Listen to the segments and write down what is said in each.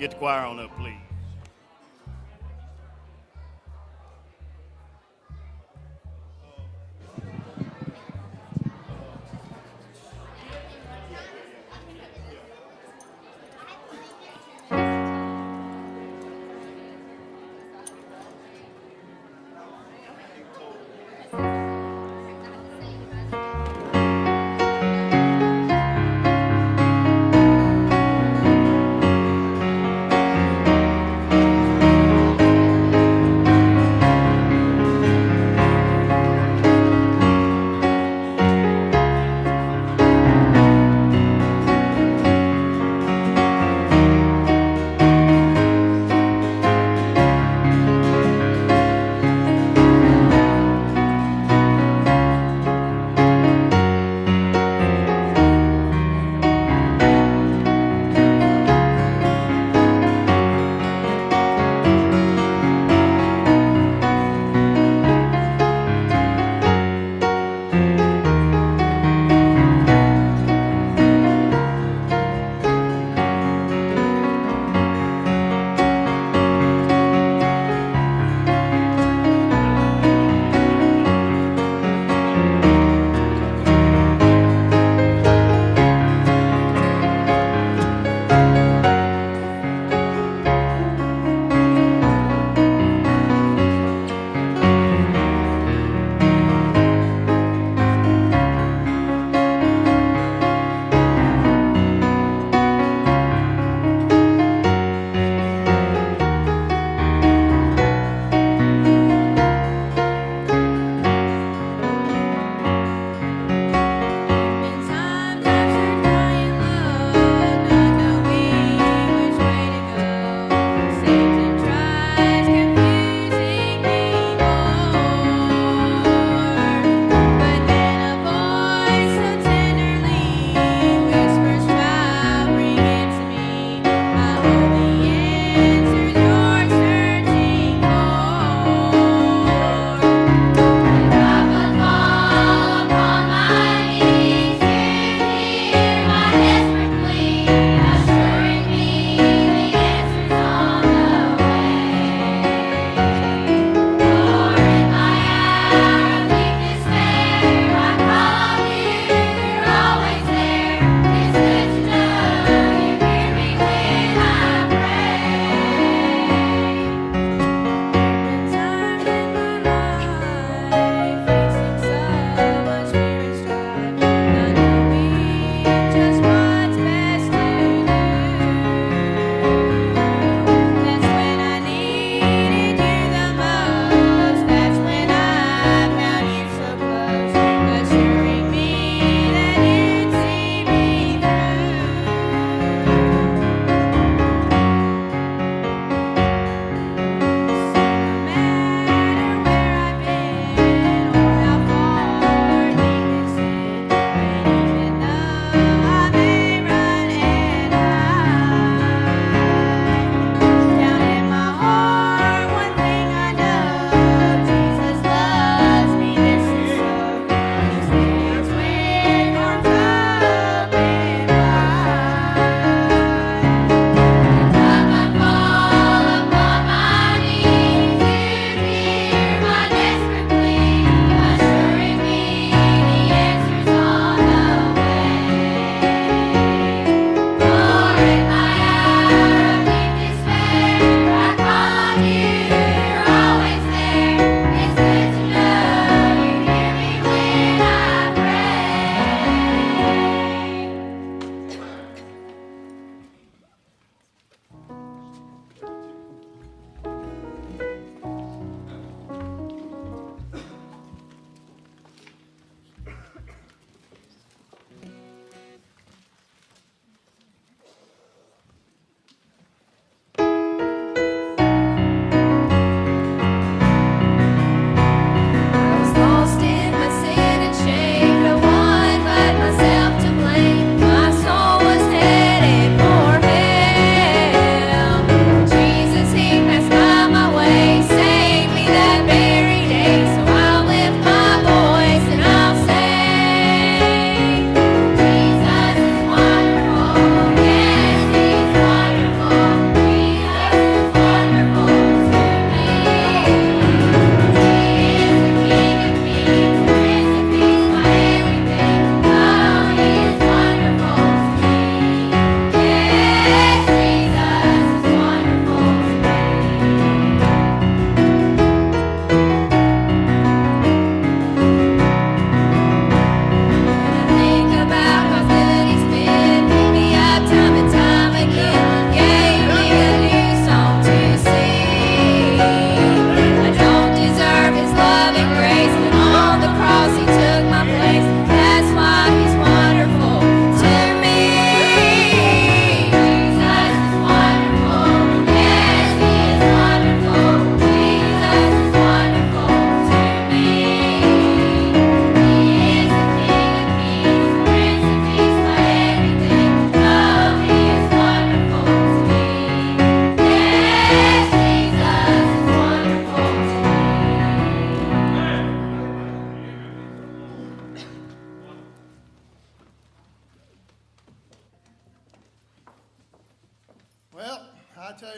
Get the choir on up, please.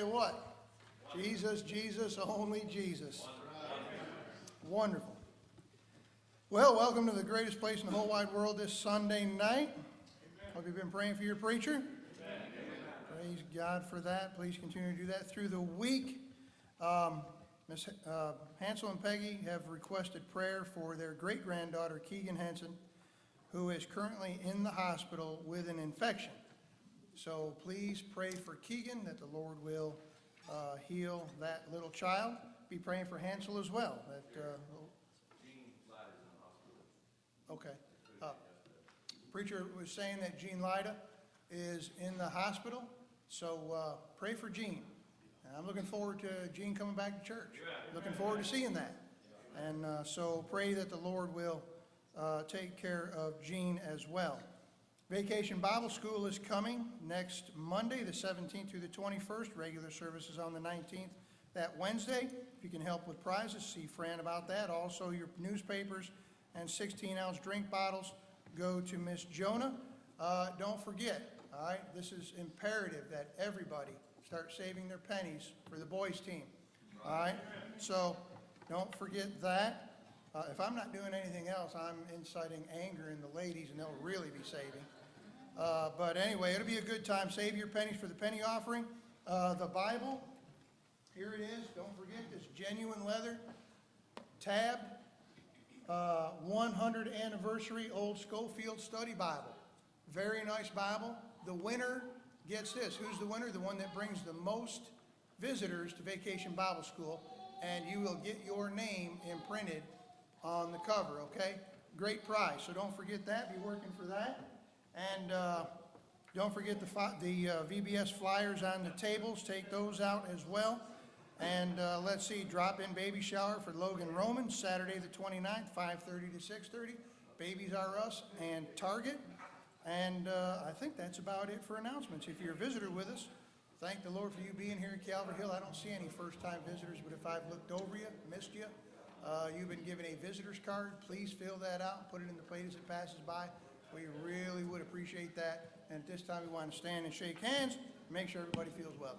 you what, Jesus, Jesus, only Jesus. Wonderful. Well, welcome to the greatest place in the whole wide world this Sunday night. Hope you've been praying for your preacher. Amen. Praise God for that. Please continue to do that through the week. Miss Hansel and Peggy have requested prayer for their great-granddaughter, Keegan Henson, who is currently in the hospital with an infection. So please pray for Keegan that the Lord will heal that little child. Be praying for Hansel as well. Okay. Preacher was saying that Jean Lida is in the hospital, so pray for Jean. And I'm looking forward to Jean coming back to church. Looking forward to seeing that. And so pray that the Lord will take care of Jean as well. Vacation Bible School is coming next Monday, the 17th through the 21st. Regular services on the 19th. That Wednesday, if you can help with prizes, see Fran about that. Also, your newspapers and 16-ounce drink bottles go to Miss Jonah. Don't forget, all right, this is imperative that everybody start saving their pennies for the boys' team. All right, so don't forget that. If I'm not doing anything else, I'm inciting anger in the ladies, and they'll really be saving. But anyway, it'll be a good time. Save your pennies for the penny offering. The Bible, here it is. Don't forget this genuine leather tab. 100 anniversary Old Schofield Study Bible. Very nice Bible. The winner gets this. Who's the winner? The one that brings the most visitors to Vacation Bible School, and you will get your name imprinted on the cover, okay? Great prize, so don't forget that. Be working for that. And don't forget the VBS flyers on the tables. Take those out as well. And let's see, drop-in baby shower for Logan Roman, Saturday the 29th, 5:30 to 6:30. Babies R Us and Target. And I think that's about it for announcements. If you're a visitor with us, thank the Lord for you being here at Calvary Hill. I don't see any first-time visitors, but if I've looked over you, missed you, you've been given a visitor's card. Please fill that out and put it in the plate as it passes by. We really would appreciate that. And at this time, we want to stand and shake hands and make sure everybody feels welcome.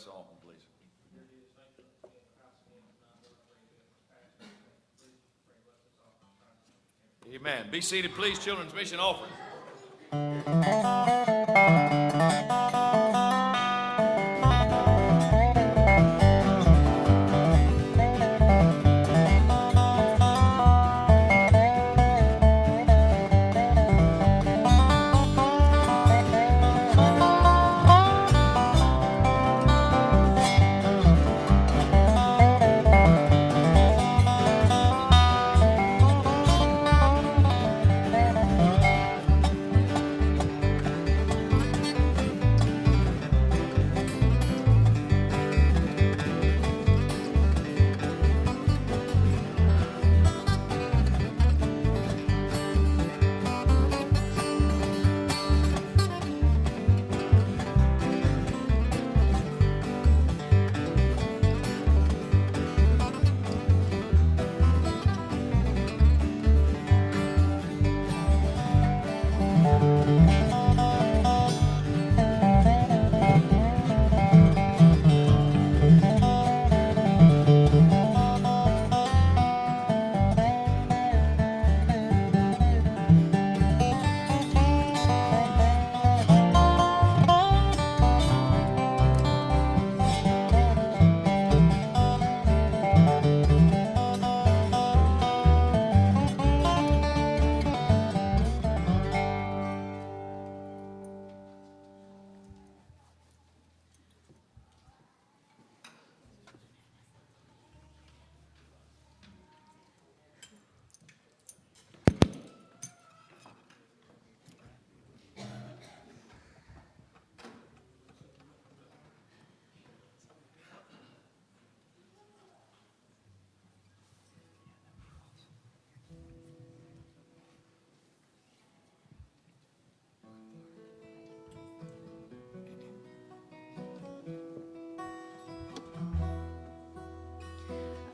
bless the offering, please. Amen. Be seated, please. Children's Mission offering.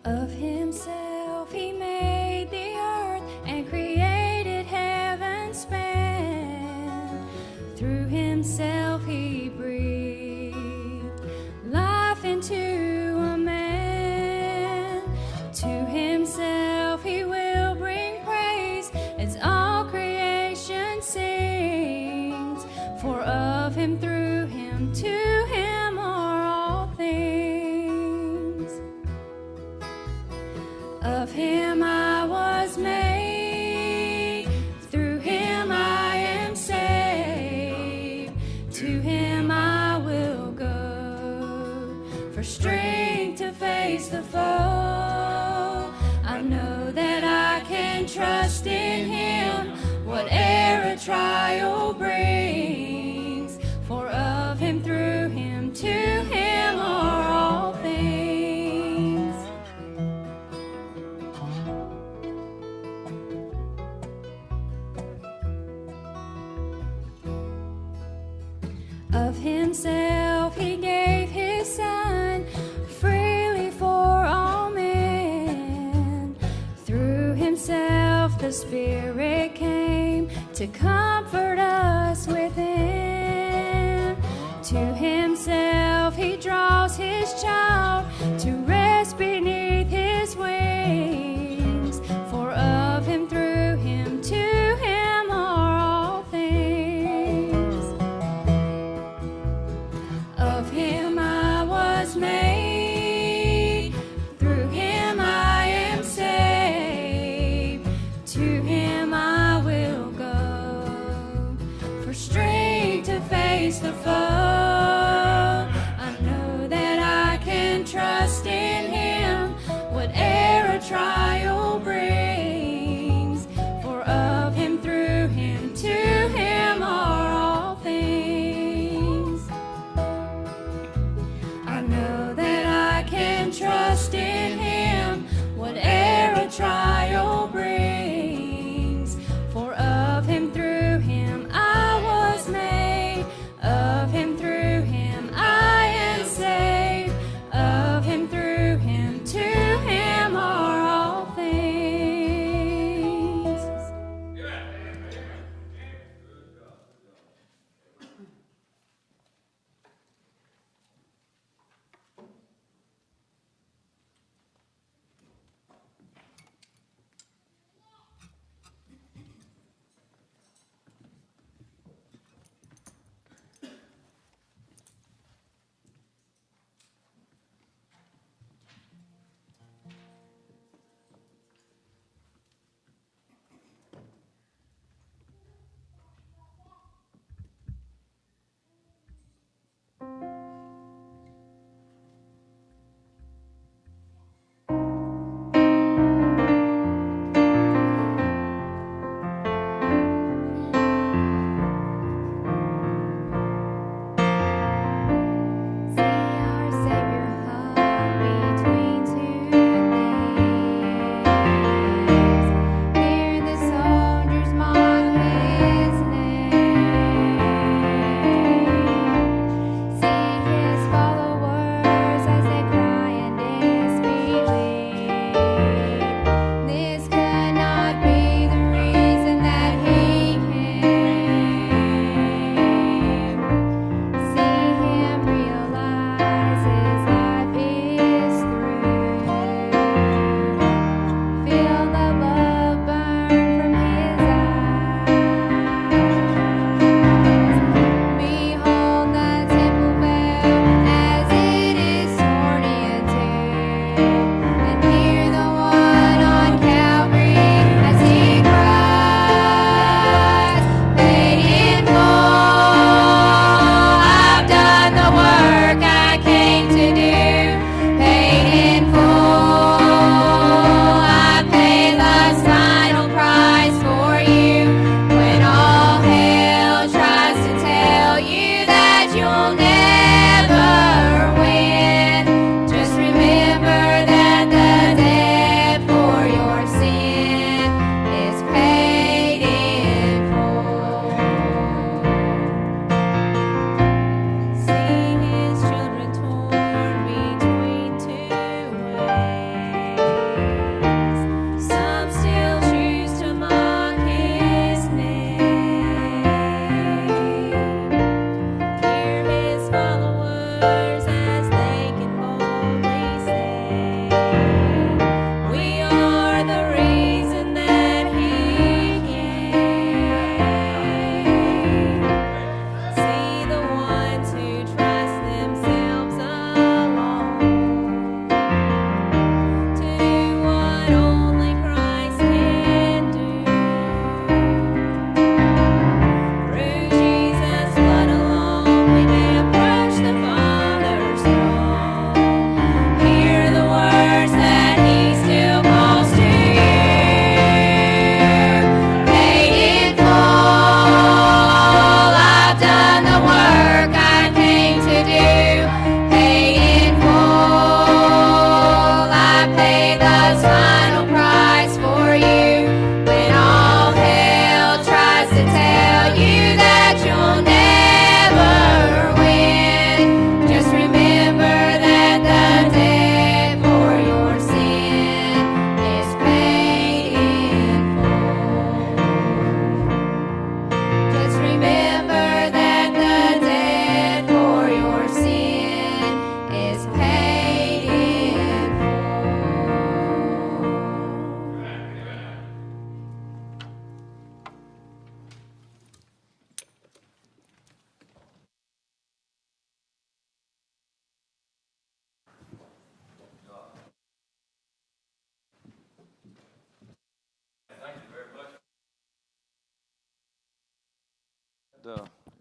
Of himself he made the earth and created heaven's span. Through himself he breathed life into a man. To himself he will bring praise as all creation sings. For of him, through him, to him are all things. Of him I was made, through him I am saved. To him I will go, for strength to face the foe. I know that I can trust in him, whate'er a trial brings. For of him, through him, to him are all things. Of himself he gave his Son freely for all men. Through himself the Spirit came to comfort us within. To himself he draws his child to rest beneath his wings. For of him, through him, to him are all things. Of him I was made, through him I am saved. To him I will go, for strength to face the foe. I know that I can trust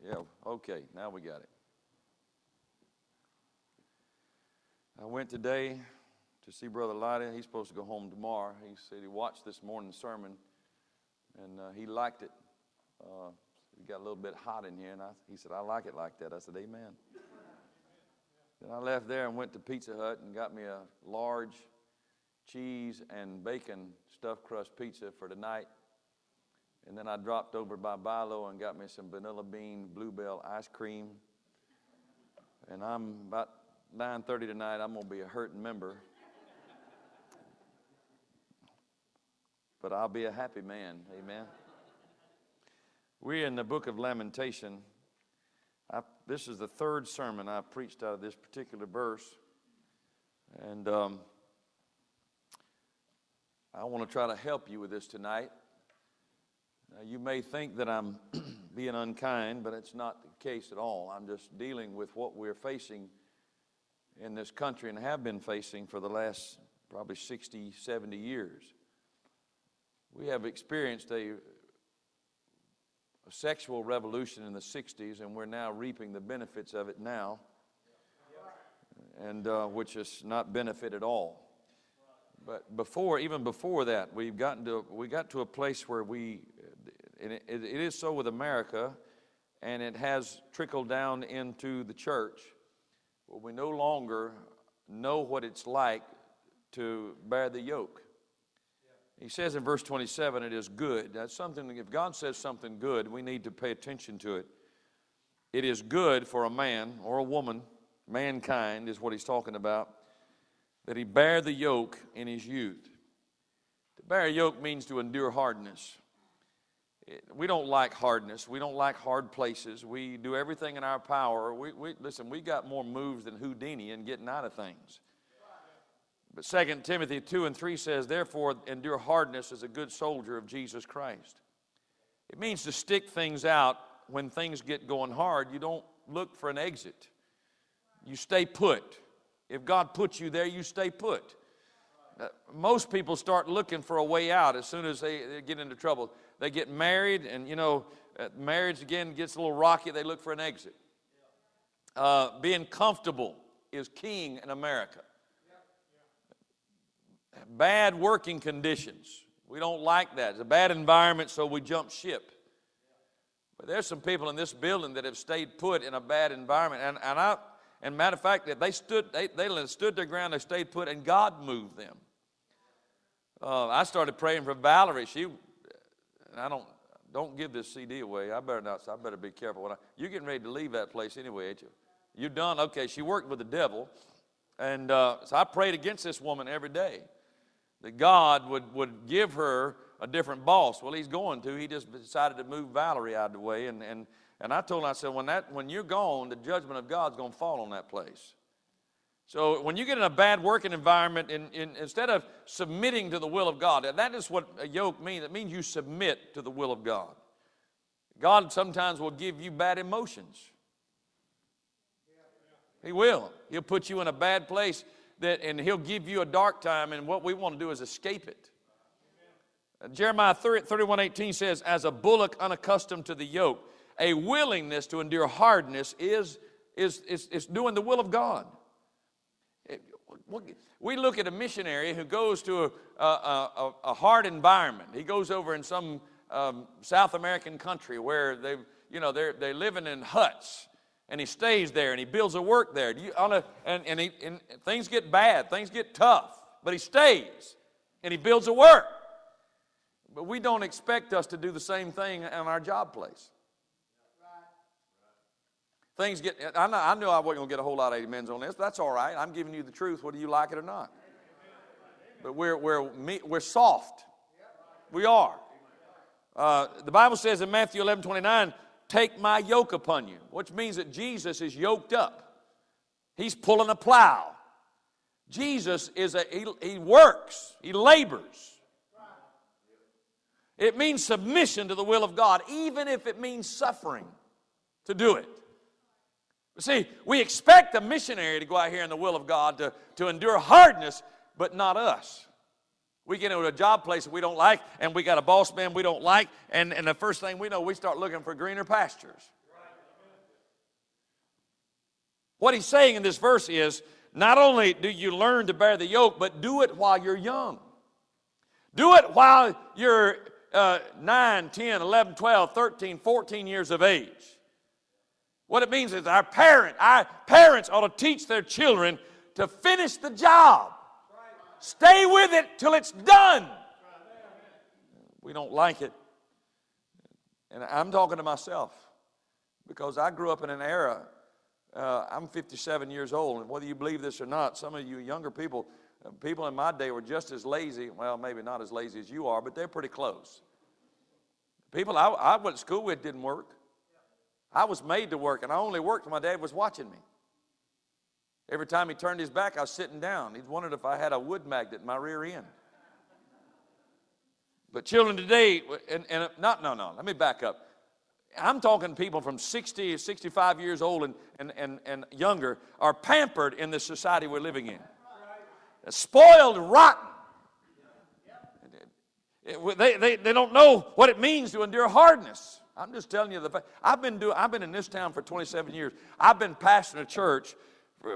yeah, okay, now we got it. I went today to see Brother Lyda. He's supposed to go home tomorrow. He said he watched this morning's sermon, and he liked it. It got a little bit hot in here, and he said, I like it like that. I said, amen. Then I left there and went to Pizza Hut and got me a large cheese and bacon stuffed crust pizza for tonight. And then I dropped over by Bilo and got me some vanilla bean bluebell ice cream. And I'm about 9:30 tonight, I'm going to be a hurting member. But I'll be a happy man, amen. We're in the book of Lamentation. This is the third sermon I've preached out of this particular verse. And I want to try to help you with this tonight. Now, you may think that I'm being unkind, but it's not the case at all. I'm just dealing with what we're facing in this country and have been facing for the last probably 60, 70 years. We have experienced a sexual revolution in the 60s, and we're now reaping the benefits of it now, and which has not benefit at all. But even before that, we got to a place where it is so with America, and it has trickled down into the church, where we no longer know what it's like to bear the yoke. He says in verse 27, it is good. That's something, if God says something good, we need to pay attention to it. It is good for a man or a woman, mankind is what he's talking about, that he bear the yoke in his youth. To bear a yoke means to endure hardness. We don't like hardness. We don't like hard places. We do everything in our power. Listen, we got more moves than Houdini in getting out of things. But 2 Timothy 2:3 says, therefore endure hardness as a good soldier of Jesus Christ. It means to stick things out when things get going hard. You don't look for an exit. You stay put. If God puts you there, you stay put. Most people start looking for a way out as soon as they get into trouble. They get married, and marriage again gets a little rocky. They look for an exit. Being comfortable is king in America. Bad working conditions. We don't like that. It's a bad environment, so we jump ship. But there's some people in this building that have stayed put in a bad environment. And matter of fact, they stood their ground, they stayed put, and God moved them. I started praying for Valerie. Don't give this CD away. I better be careful. You're getting ready to leave that place anyway, ain't you? You done? Okay, she worked with the devil. And so I prayed against this woman every day, that God would give her a different boss. Well, he's going to. He just decided to move Valerie out of the way. And I told him, I said, when you're gone, the judgment of God's going to fall on that place. So when you get in a bad working environment, instead of submitting to the will of God, that is what a yoke means. It means you submit to the will of God. God sometimes will give you bad emotions. He will. He'll put you in a bad place, and he'll give you a dark time, and what we want to do is escape it. Jeremiah 31:18 says, as a bullock unaccustomed to the yoke, a willingness to endure hardness is doing the will of God. We look at a missionary who goes to a hard environment. He goes over in some South American country where they're living in huts, and he stays there and he builds a work there. And things get bad, things get tough, but he stays and he builds a work. But we don't expect us to do the same thing in our job place. Things get, I knew I wasn't going to get a whole lot of amens on this. That's all right. I'm giving you the truth, whether you like it or not. But we're soft. We are. The Bible says in Matthew 11:29, take my yoke upon you, which means that Jesus is yoked up. He's pulling a plow. Jesus he works. He labors. It means submission to the will of God, even if it means suffering to do it. See, we expect a missionary to go out here in the will of God to endure hardness, but not us. We get into a job place that we don't like, and we got a boss man we don't like, and the first thing we know, we start looking for greener pastures. What he's saying in this verse is, not only do you learn to bear the yoke, but do it while you're young. Do it while you're 9, 10, 11, 12, 13, 14 years of age. What it means is our parents ought to teach their children to finish the job. Stay with it till it's done. We don't like it. And I'm talking to myself because I grew up in an era. I'm 57 years old, and whether you believe this or not, some of you younger people in my day were just as lazy. Well, maybe not as lazy as you are, but they're pretty close. People I went to school with didn't work. I was made to work, and I only worked when my dad was watching me. Every time he turned his back, I was sitting down. He wondered if I had a wood magnet in my rear end. But children today, let me back up. I'm talking people from 60, 65 years old and younger are pampered in the society we're living in. Spoiled, rotten. They don't know what it means to endure hardness. I'm just telling you the fact. I've been in this town for 27 years. I've been pastoring a church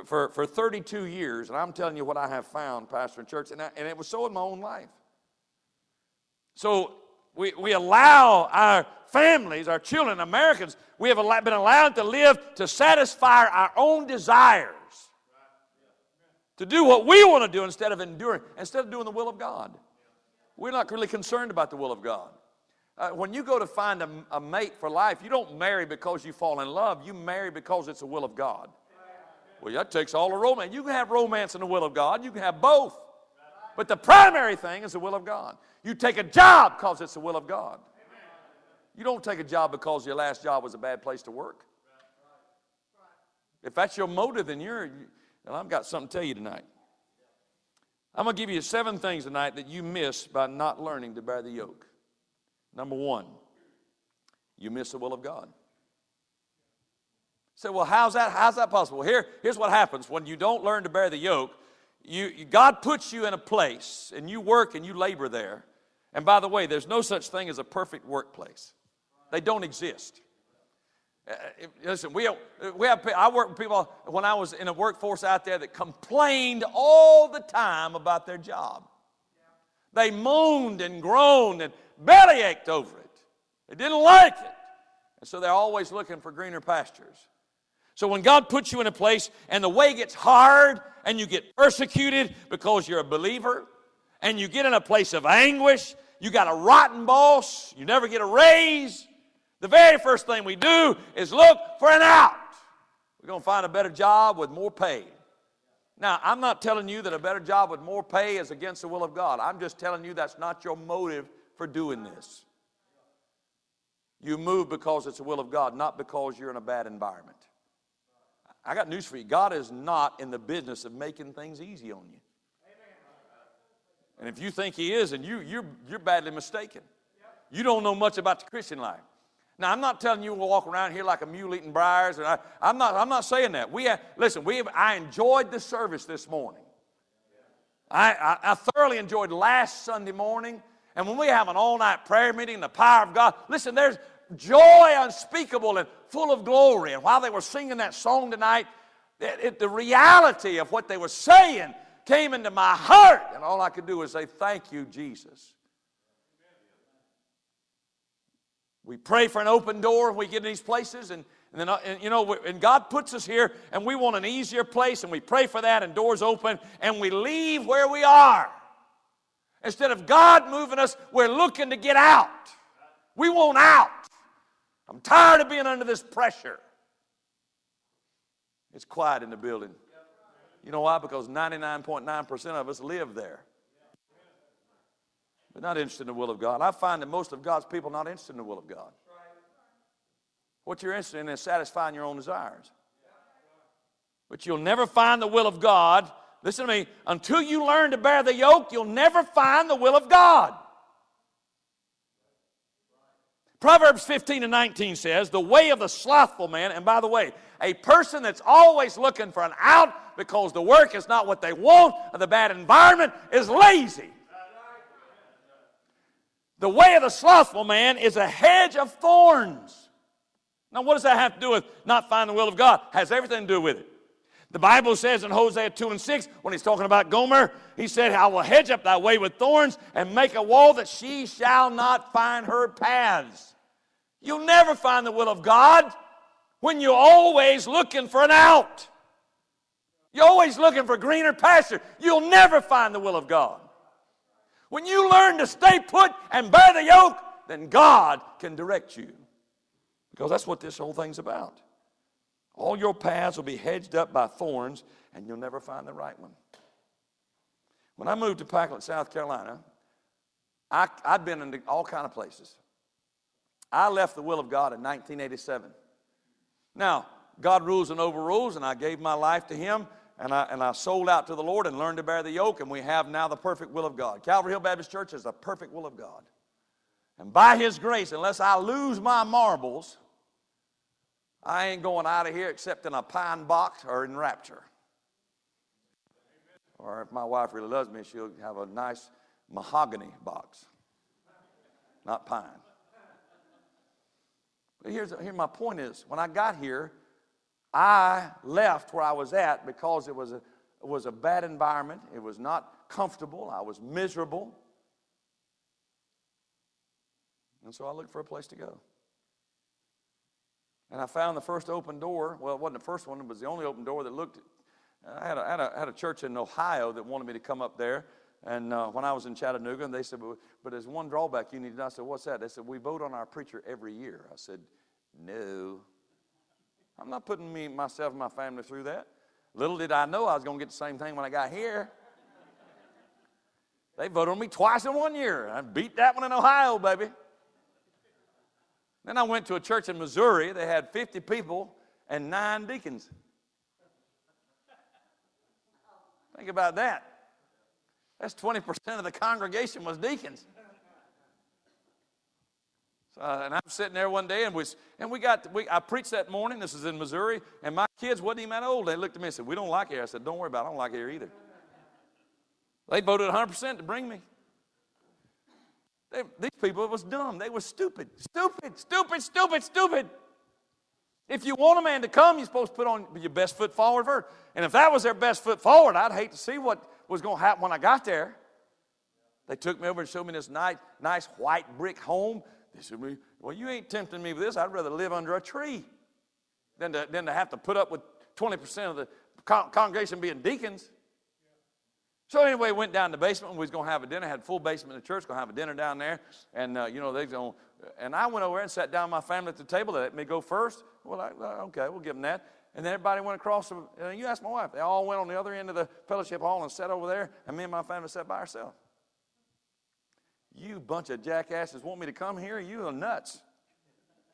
for 32 years, and I'm telling you what I have found pastoring church, and it was so in my own life. So we allow our families, our children, Americans, we have been allowed to live to satisfy our own desires. To do what we want to do instead of doing the will of God. We're not really concerned about the will of God. When you go to find a mate for life, you don't marry because you fall in love. You marry because it's the will of God. Well, that takes all the romance. You can have romance in the will of God. You can have both. But the primary thing is the will of God. You take a job because it's the will of God. You don't take a job because your last job was a bad place to work. If that's your motive, then I've got something to tell you tonight. I'm going to give you 7 things tonight that you miss by not learning to bear the yoke. Number 1, you miss the will of God. Say, well, how's that possible? Here's what happens when you don't learn to bear the yoke. God puts you in a place, and you work and you labor there. And by the way, there's no such thing as a perfect workplace. They don't exist. Listen, I worked with people when I was in a workforce out there that complained all the time about their job. They moaned and groaned and bellyached over it. They didn't like it. And so they're always looking for greener pastures. So when God puts you in a place and the way gets hard and you get persecuted because you're a believer and you get in a place of anguish, you got a rotten boss, you never get a raise, the very first thing we do is look for an out. We're going to find a better job with more pay. Now, I'm not telling you that a better job with more pay is against the will of God. I'm just telling you that's not your motive for doing this. You move because it's the will of God, not because you're in a bad environment. I got news for you. God is not in the business of making things easy on you. And if you think He is, then you're badly mistaken. You don't know much about the Christian life. Now, I'm not telling you we'll walk around here like a mule eating briars. And I'm not saying that. I enjoyed the service this morning. I thoroughly enjoyed last Sunday morning. And when we have an all-night prayer meeting in the power of God, listen, there's joy unspeakable and full of glory. And while they were singing that song tonight, the reality of what they were saying came into my heart. And all I could do was say, thank you, Jesus. We pray for an open door when we get in these places, and God puts us here, and we want an easier place, and we pray for that, and doors open, and we leave where we are. Instead of God moving us, we're looking to get out. We want out. I'm tired of being under this pressure. It's quiet in the building. You know why? Because 99.9% of us live there. But not interested in the will of God. I find that most of God's people are not interested in the will of God. What you're interested in is satisfying your own desires. But you'll never find the will of God. Listen to me. Until you learn to bear the yoke, you'll never find the will of God. Proverbs 15:19 says, the way of the slothful man, and by the way, a person that's always looking for an out because the work is not what they want or the bad environment is lazy. The way of the slothful man is a hedge of thorns. Now, what does that have to do with not finding the will of God? It has everything to do with it. The Bible says in Hosea 2:6, when he's talking about Gomer, he said, I will hedge up thy way with thorns and make a wall that she shall not find her paths. You'll never find the will of God when you're always looking for an out. You're always looking for greener pasture. You'll never find the will of God. When you learn to stay put and bear the yoke, then God can direct you. Because that's what this whole thing's about. All your paths will be hedged up by thorns, and you'll never find the right one. When I moved to Packlet, South Carolina, I'd been in all kind of places. I left the will of God in 1987. Now, God rules and overrules, and I gave my life to Him, and I sold out to the Lord and learned to bear the yoke, and we have now the perfect will of God. Calvary Hill Baptist Church is the perfect will of God. And by His grace, unless I lose my marbles, I ain't going out of here except in a pine box or in rapture. Or if my wife really loves me, she'll have a nice mahogany box, not pine. But here my point is, when I got here, I left where I was at because it was a bad environment. It was not comfortable. I was miserable. And so I looked for a place to go. And I found the first open door. Well, it wasn't the first one. It was the only open door that looked. I had a church in Ohio that wanted me to come up there. And when I was in Chattanooga, and they said, but there's one drawback you need to know. I said, what's that? They said, we vote on our preacher every year. I said, no. I'm not putting myself and my family through that. Little did I know I was going to get the same thing when I got here. They voted on me twice in 1 year. I beat that one in Ohio, baby. Then I went to a church in Missouri. They had 50 people and 9 deacons. Think about that. That's 20% of the congregation was deacons. So, and I'm sitting there one day, and I preached that morning. This is in Missouri, and my kids wasn't even that old. They looked at me and said, we don't like it here. I said, don't worry about it. I don't like it here either. They voted 100% to bring me. These people was dumb. They were stupid. Stupid. If you want a man to come, you're supposed to put on your best foot forward first. And if that was their best foot forward, I'd hate to see what was going to happen when I got there. They took me over and showed me this nice white brick home. They said, well, you ain't tempting me with this. I'd rather live under a tree than to have to put up with 20% of the congregation being deacons. So anyway, went down to the basement, and we was going to have a dinner. Had a full basement in the church, going to have a dinner down there. And, and I went over there and sat down with my family at the table. They let me go first. Well, okay, we'll give them that. And then everybody went across. You asked my wife. They all went on the other end of the fellowship hall and sat over there, and me and my family sat by ourselves. You bunch of jackasses want me to come here? You are nuts.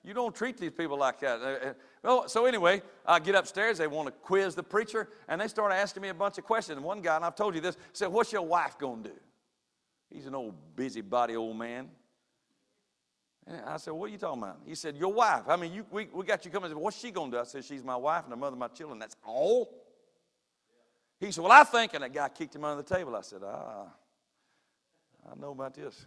You don't treat these people like that. Well, so anyway, I get upstairs. They want to quiz the preacher, and they start asking me a bunch of questions. And one guy, and I've told you this, said, what's your wife going to do? He's an old busybody old man. And I said, what are you talking about? He said, your wife. I mean, we got you coming. I said, what's she going to do? I said, she's my wife and the mother of my children. That's all? He said, well, I think, and that guy kicked him under the table. I said, I know about this.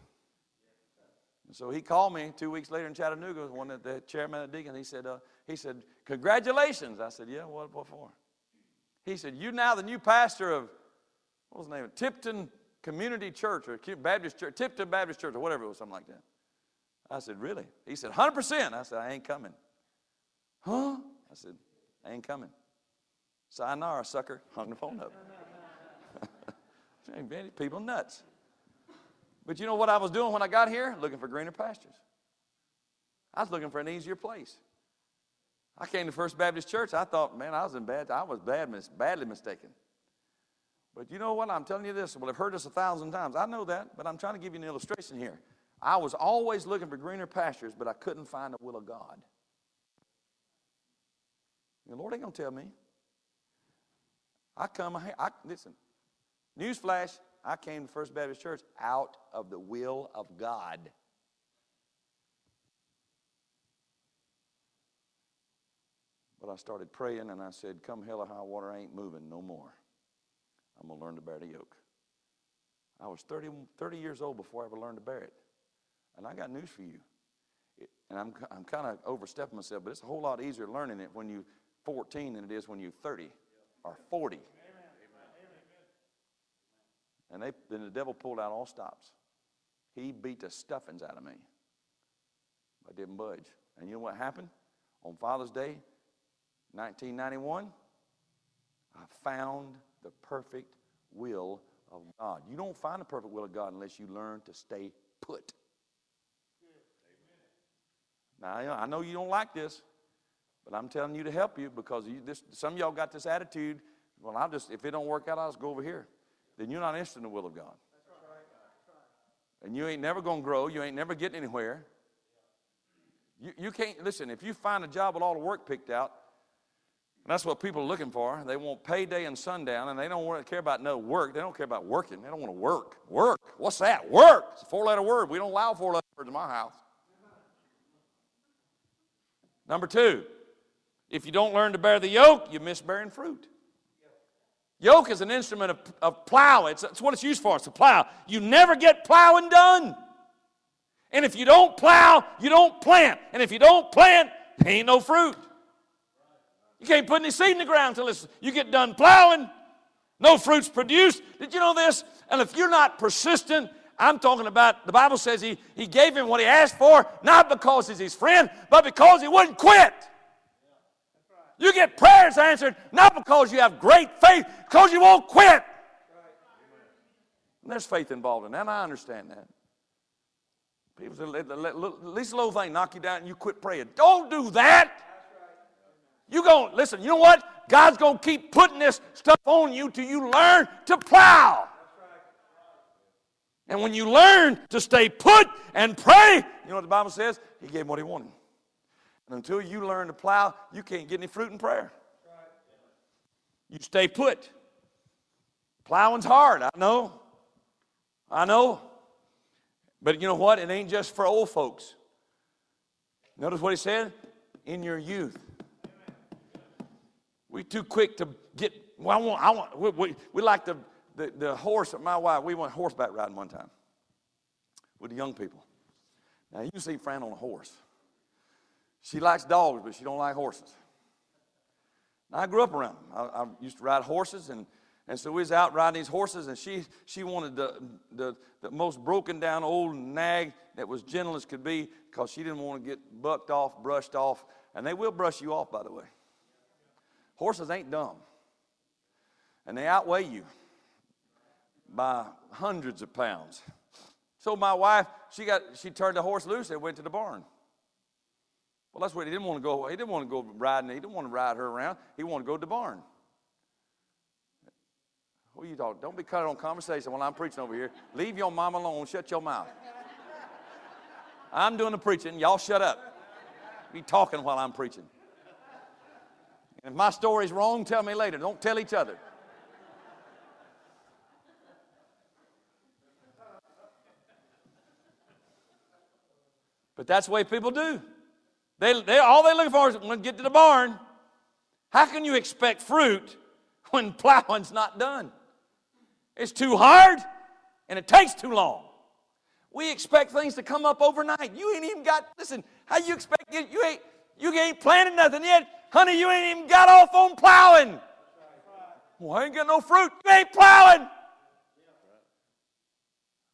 And so he called me 2 weeks later in Chattanooga, the chairman of the deacon. He said, congratulations. I said, yeah, what for? He said, you're now the new pastor of, what was the name of it? Tipton Community Church or Baptist Church, Tipton Baptist Church or whatever it was, something like that. I said, really? He said, 100%. I said, I ain't coming. Huh? I said, I ain't coming. Sayonara, sucker. Hung the phone up. People nuts. But you know what I was doing when I got here? Looking for greener pastures. I was looking for an easier place. I came to First Baptist Church. I thought, man, I was badly mistaken. But you know what? I'm telling you this. Well, I've heard this 1,000 times. I know that, but I'm trying to give you an illustration here. I was always looking for greener pastures, but I couldn't find the will of God. The Lord ain't going to tell me. Listen, newsflash, I came to First Baptist Church out of the will of God. But I started praying, and I said, come hell or high water, I ain't moving no more. I'm going to learn to bear the yoke. I was 30 years old before I ever learned to bear it. And I got news for you. And I'm kind of overstepping myself, but it's a whole lot easier learning it when you're 14 than it is when you're 30. or 40. And the devil pulled out all stops. He beat the stuffings out of me. I didn't budge. And you know what happened? On Father's Day, 1991, I found the perfect will of God. You don't find the perfect will of God unless you learn to stay put. Now, I know you don't like this, but I'm telling you to help you because some of y'all got this attitude, well, if it don't work out, I'll just go over here. Then you're not interested in the will of God. And you ain't never going to grow. You ain't never getting anywhere. You can't, listen, if you find a job with all the work picked out, and that's what people are looking for. They want payday and sundown, and they don't care about no work. They don't care about working. They don't want to work. Work. What's that? Work. It's a 4-letter word. We don't allow 4-letter words in my house. Number 2, if you don't learn to bear the yoke, you miss bearing fruit. Yoke is an instrument of plow. It's what it's used for. It's to plow. You never get plowing done. And if you don't plow, you don't plant. And if you don't plant, there ain't no fruit. You can't put any seed in the ground until you get done plowing. No fruit's produced. Did you know this? And if you're not persistent, I'm talking about, the Bible says he gave him what he asked for, not because he's his friend, but because he wouldn't quit. You get prayers answered not because you have great faith, because you won't quit. And there's faith involved in that, and I understand that. People say, at least a little thing knock you down and you quit praying. Don't do that. Listen, you know what? God's going to keep putting this stuff on you till you learn to plow. And when you learn to stay put and pray, you know what the Bible says? He gave him what he wanted. And until you learn to plow, you can't get any fruit in prayer. You stay put. Plowing's hard, I know. But you know what? It ain't just for old folks. Notice what he said? In your youth. We too quick to get, we like the horse of my wife. We went horseback riding one time with the young people. Now, you see Fran on a horse. She likes dogs, but she don't like horses. Now, I grew up around them. I used to ride horses, and so we was out riding these horses, and she wanted the most broken down old nag that was gentle as could be because she didn't want to get bucked off, brushed off, and they will brush you off, by the way. Horses ain't dumb, and they outweigh you by hundreds of pounds. So my wife, she turned the horse loose and went to the barn. Well, that's what he didn't want to go. He didn't want to go riding. He didn't want to ride her around. He wanted to go to the barn. What are you talking? Don't be cutting on conversation while I'm preaching over here. Leave your mom alone. Shut your mouth. I'm doing the preaching. Y'all shut up. Be talking while I'm preaching. And if my story's wrong, tell me later. Don't tell each other. But that's the way people do. All they're looking for is when they get to the barn. How can you expect fruit when plowing's not done? It's too hard and it takes too long. We expect things to come up overnight. You ain't even got, listen, how you expect it? You ain't planted nothing yet. Honey, you ain't even got off on plowing. Well, I ain't got no fruit. You ain't plowing.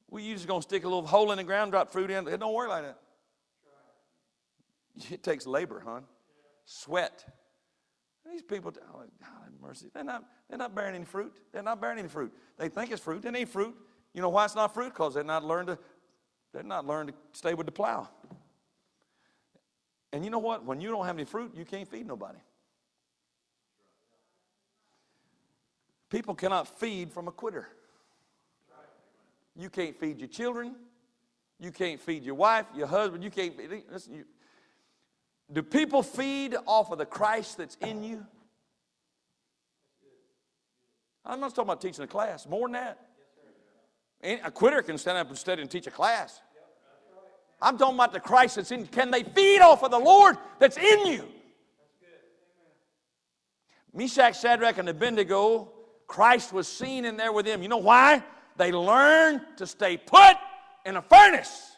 We usually going to stick a little hole in the ground, drop fruit in. It don't work like that. It takes labor, hon. Sweat. These people, oh, God have mercy. They're not bearing any fruit. They're not bearing any fruit. They think it's fruit. It ain't fruit. You know why it's not fruit? Because they're not learned to stay with the plow. And you know what? When you don't have any fruit, you can't feed nobody. People cannot feed from a quitter. You can't feed your children. You can't feed your wife, your husband. You can't feed. Listen, do people feed off of the Christ that's in you? I'm not talking about teaching a class. More than that. A quitter can stand up and study and teach a class. I'm talking about the Christ that's in you. Can they feed off of the Lord that's in you? Meshach, Shadrach, and Abednego, Christ was seen in there with them. You know why? They learned to stay put in a furnace.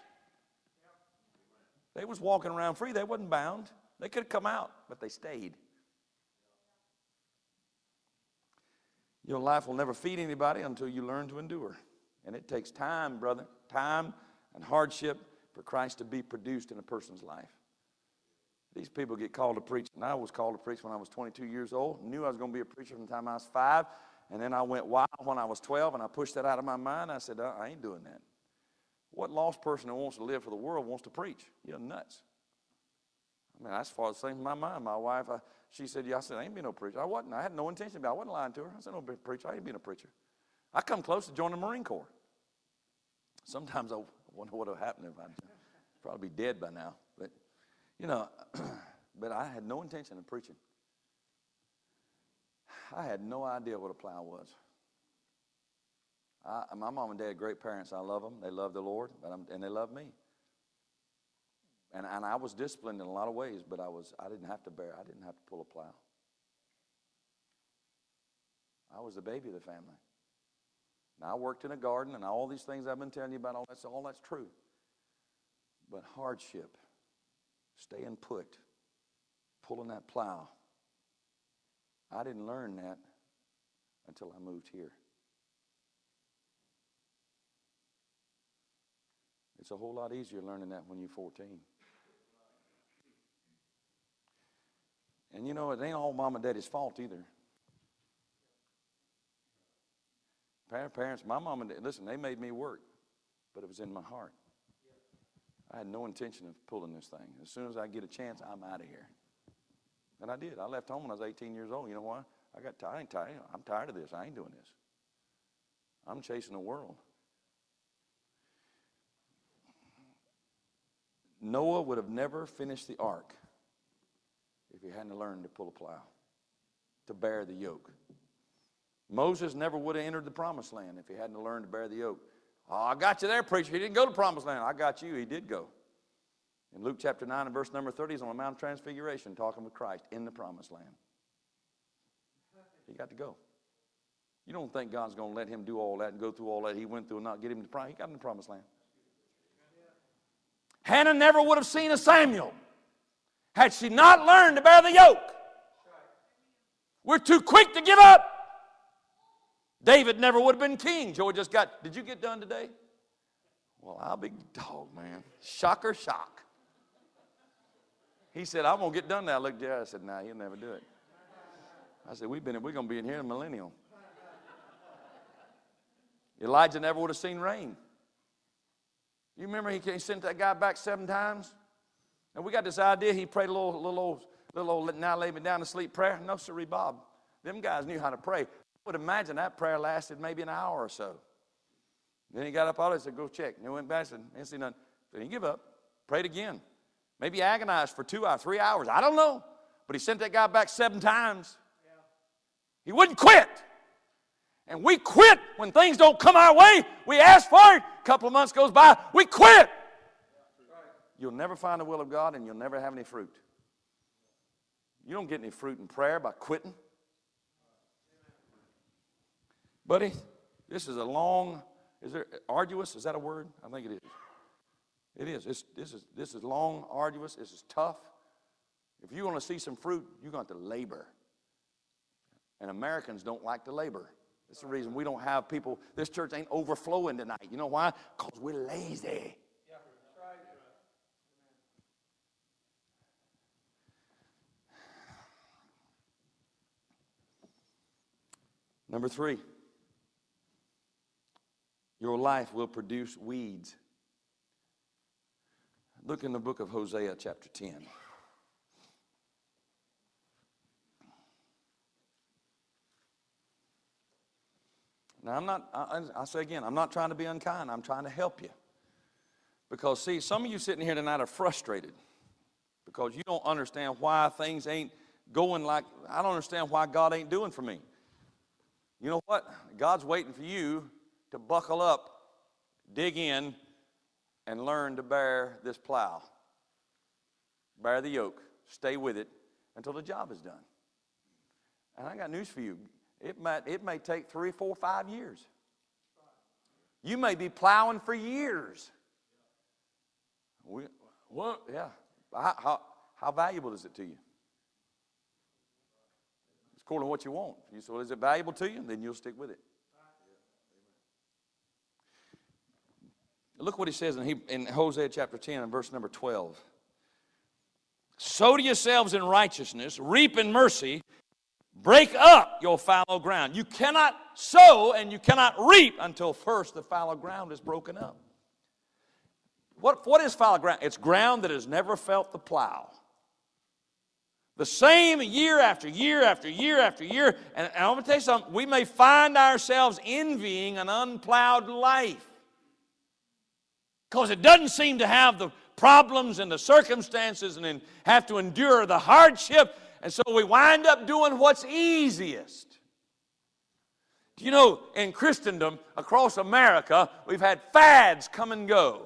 They was walking around free. They wasn't bound. They could have come out, but they stayed. Your life will never feed anybody until you learn to endure. And it takes time, brother, time and hardship for Christ to be produced in a person's life. These people get called to preach. And I was called to preach when I was 22 years old. Knew I was going to be a preacher from the time I was 5. And then I went wild when I was 12, and I pushed that out of my mind. I said, I ain't doing that. What lost person who wants to live for the world wants to preach? You're nuts. I mean, that's far the same in my mind. My wife, she said, yeah, I said, I ain't being no preacher. I wasn't. I had no intention of it. I wasn't lying to her. I said, no, be a preacher. I ain't being a preacher. I come close to joining the Marine Corps. Sometimes I wonder what would have happened if I'd probably be dead by now. But, you know, but I had no intention of preaching. I had no idea what a plow was. My mom and dad are great parents. I love them. They love the Lord, and they love me. And I was disciplined in a lot of ways, but I didn't have to pull a plow. I was the baby of the family. Now, I worked in a garden, and all these things I've been telling you about, all that's true. But hardship, staying put, pulling that plow, I didn't learn that until I moved here. It's a whole lot easier learning that when you're 14. And you know, it ain't all mom and daddy's fault either. Parents, my mom and dad, listen, they made me work, but it was in my heart. I had no intention of pulling this thing. As soon as I get a chance, I'm out of here. And I did. I left home when I was 18 years old. You know why? I got tired. I'm tired of this. I ain't doing this. I'm chasing the world. Noah would have never finished the ark if he hadn't learned to pull a plow, to bear the yoke. Moses never would have entered the promised land if he hadn't learned to bear the yoke. Oh, I got you there, preacher. He didn't go to the promised land. I got you. He did go. In Luke chapter 9 and verse number 30, he's on the Mount of Transfiguration talking with Christ in the promised land. He got to go. You don't think God's going to let him do all that and go through all that he went through and not get him to the promised land? He got in the promised land. Hannah never would have seen a Samuel had she not learned to bear the yoke. We're too quick to give up. David never would have been king. Joey just got, did you get done today? Well, I'll be dog, man. Shocker, shock. He said, I'm going to get done now. I looked at Jared. I said, nah, he'll never do it. I said, we're going to be in here in a millennium. Elijah never would have seen rain. You remember he sent that guy back 7 times? And we got this idea he prayed a little now lay me down to sleep prayer. No, sirree, Bob. Them guys knew how to pray. I would imagine that prayer lasted maybe an hour or so. Then he got up all and said, go check. And he went back and said, didn't see nothing. Then he gave up. Prayed again. Maybe agonized for 2 hours, 3 hours. I don't know. But he sent that guy back 7 times. He wouldn't quit. And we quit when things don't come our way. We ask for it. A couple of months goes by. We quit. You'll never find the will of God, and you'll never have any fruit. You don't get any fruit in prayer by quitting. Buddy, this is a long, arduous? Is that a word? I think it is. It is. This is long, arduous. This is tough. If you want to see some fruit, you're going to have to labor. And Americans don't like to labor. That's the reason we don't have people, this church ain't overflowing tonight. You know why? Because we're lazy. Number 3, your life will produce weeds. Look in the book of Hosea chapter 10. Now, I say again, I'm not trying to be unkind. I'm trying to help you. Because, see, some of you sitting here tonight are frustrated because you don't understand why things ain't going like, I don't understand why God ain't doing for me. You know what? God's waiting for you to buckle up, dig in, and learn to bear this plow. Bear the yoke. Stay with it until the job is done. And I got news for you. It may take 3, 4, 5 years. You may be plowing for years. Yeah. How valuable is it to you? according to what you want. You say, well, is it valuable to you? Then you'll stick with it. Look what he says in Hosea chapter 10 and verse number 12. Sow to yourselves in righteousness, reap in mercy, break up your fallow ground. You cannot sow and you cannot reap until first the fallow ground is broken up. What is fallow ground? It's ground that has never felt the plow. The same year after year after year after year. And I'm going to tell you something. We may find ourselves envying an unplowed life. Because it doesn't seem to have the problems and the circumstances and then have to endure the hardship. And so we wind up doing what's easiest. Do you know, in Christendom, across America, we've had fads come and go.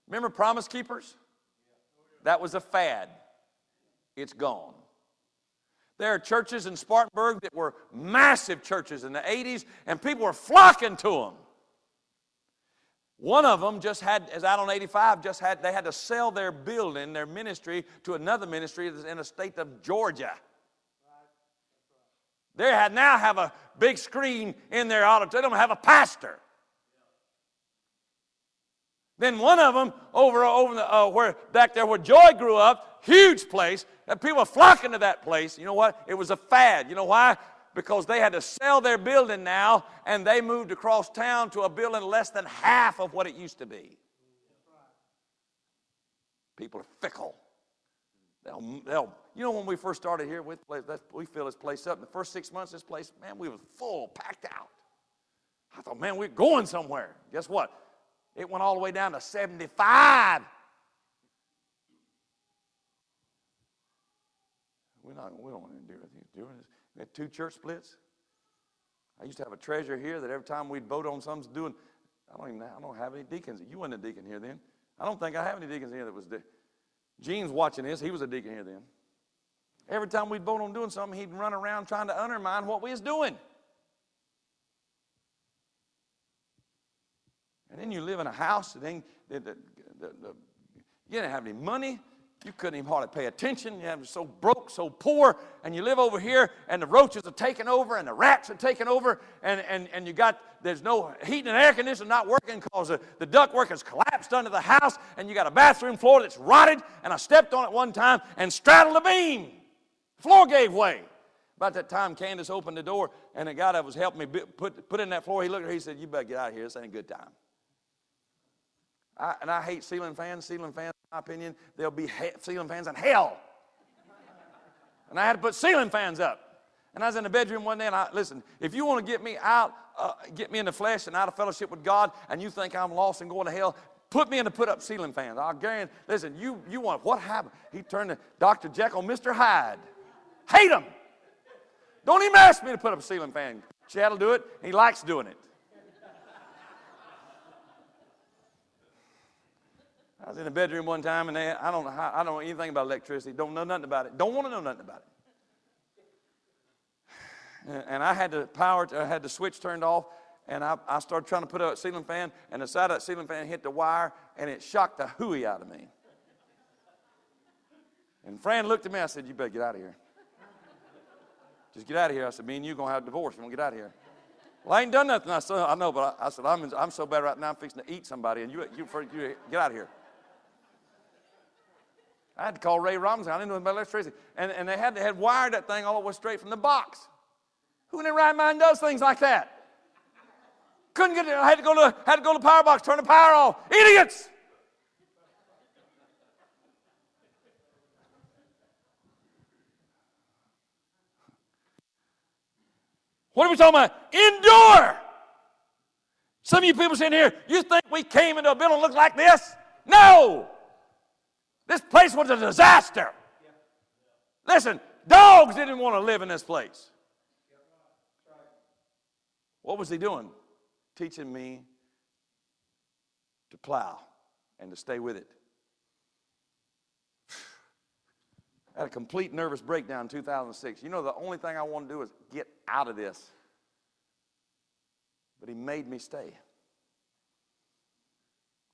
Remember Promise Keepers? That was a fad. It's gone. There are churches in Spartanburg that were massive churches in the 80s, and people were flocking to them. One of them just had, as out on 85, they had to sell their building, their ministry, to another ministry that's in the state of Georgia. They now have a big screen in their auditorium. They don't have a pastor. Then one of them over where back there where Joy grew up, huge place, and people were flocking to that place. You know what? It was a fad. You know why? Because they had to sell their building now, and they moved across town to a building less than half of what it used to be. People are fickle. They'll you know, when we first started here, we filled this place up. In the first 6 months, this place, man, we was full, packed out. I thought, man, we're going somewhere. Guess what? It went all the way down to 75. We don't want to do this. We had 2 church splits. I used to have a treasurer here that every time we'd vote on something doing, I don't have any deacons. You wasn't a deacon here then. I don't think I have any deacons here that was Gene's watching this. He was a deacon here then. Every time we'd vote on doing something, he'd run around trying to undermine what we was doing. And then you live in a house that you didn't have any money. You couldn't even hardly pay attention. You were so broke, so poor, and you live over here, and the roaches are taking over, and the rats are taking over, and there's no heating and air conditioning not working because the ductwork has collapsed under the house, and you got a bathroom floor that's rotted, and I stepped on it one time and straddled the beam. The floor gave way. About that time, Candace opened the door, and the guy that was helping me put in that floor, he looked at her, he said, "You better get out of here. This ain't a good time." I hate ceiling fans. Ceiling fans, in my opinion, there'll be ceiling fans in hell. And I had to put ceiling fans up. And I was in the bedroom one day, and listen, if you want to get me out, get me in the flesh and out of fellowship with God, and you think I'm lost and going to hell, put me in to put up ceiling fans. I'll guarantee, listen, you want, what happened? He turned to Dr. Jekyll, Mr. Hyde. Hate him. Don't even ask me to put up a ceiling fan. Chad will do it. He likes doing it. I was in the bedroom one time, and I don't know anything about electricity. Don't know nothing about it. Don't want to know nothing about it. And I had the switch turned off, and I started trying to put up a ceiling fan, and the side of that ceiling fan hit the wire, and it shocked the hooey out of me. And Fran looked at me. I said, "You better get out of here. Just get out of here." I said, "Me and you going to have a divorce. We're going to get out of here." "Well, I ain't done nothing." I said, "I know, but I said, I'm so bad right now, I'm fixing to eat somebody, and you get out of here." I had to call Ray Robinson. I didn't know about electricity. And they had wired that thing all the way straight from the box. Who in their right mind does things like that? Couldn't get it. I had to go to the power box, turn the power off. Idiots! What are we talking about? Endure! Some of you people sitting here, you think we came into a building that looked like this? No! This place was a disaster. Listen, dogs didn't want to live in this place. What was he doing? Teaching me to plow and to stay with it. I had a complete nervous breakdown in 2006. You know, the only thing I want to do is get out of this. But he made me stay.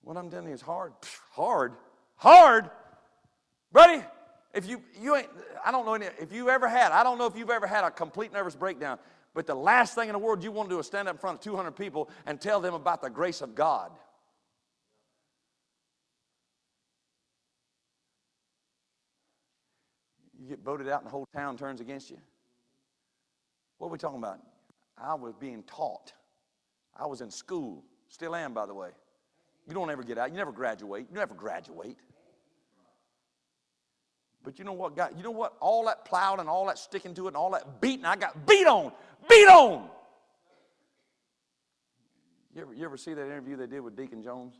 What I'm telling you is hard. Hard? Buddy, If you ain't, I don't know if you ever had, I don't know if you've ever had a complete nervous breakdown, but the last thing in the world you want to do is stand up in front of 200 people and tell them about the grace of God. You get voted out and the whole town turns against you. What are we talking about? I was being taught. I was in school. Still am, by the way. You don't ever get out. You never graduate. You never graduate. But you know what, God? You know what? All that plowing and all that sticking to it and all that beating, I got beat on. Beat on! You ever see that interview they did with Deacon Jones?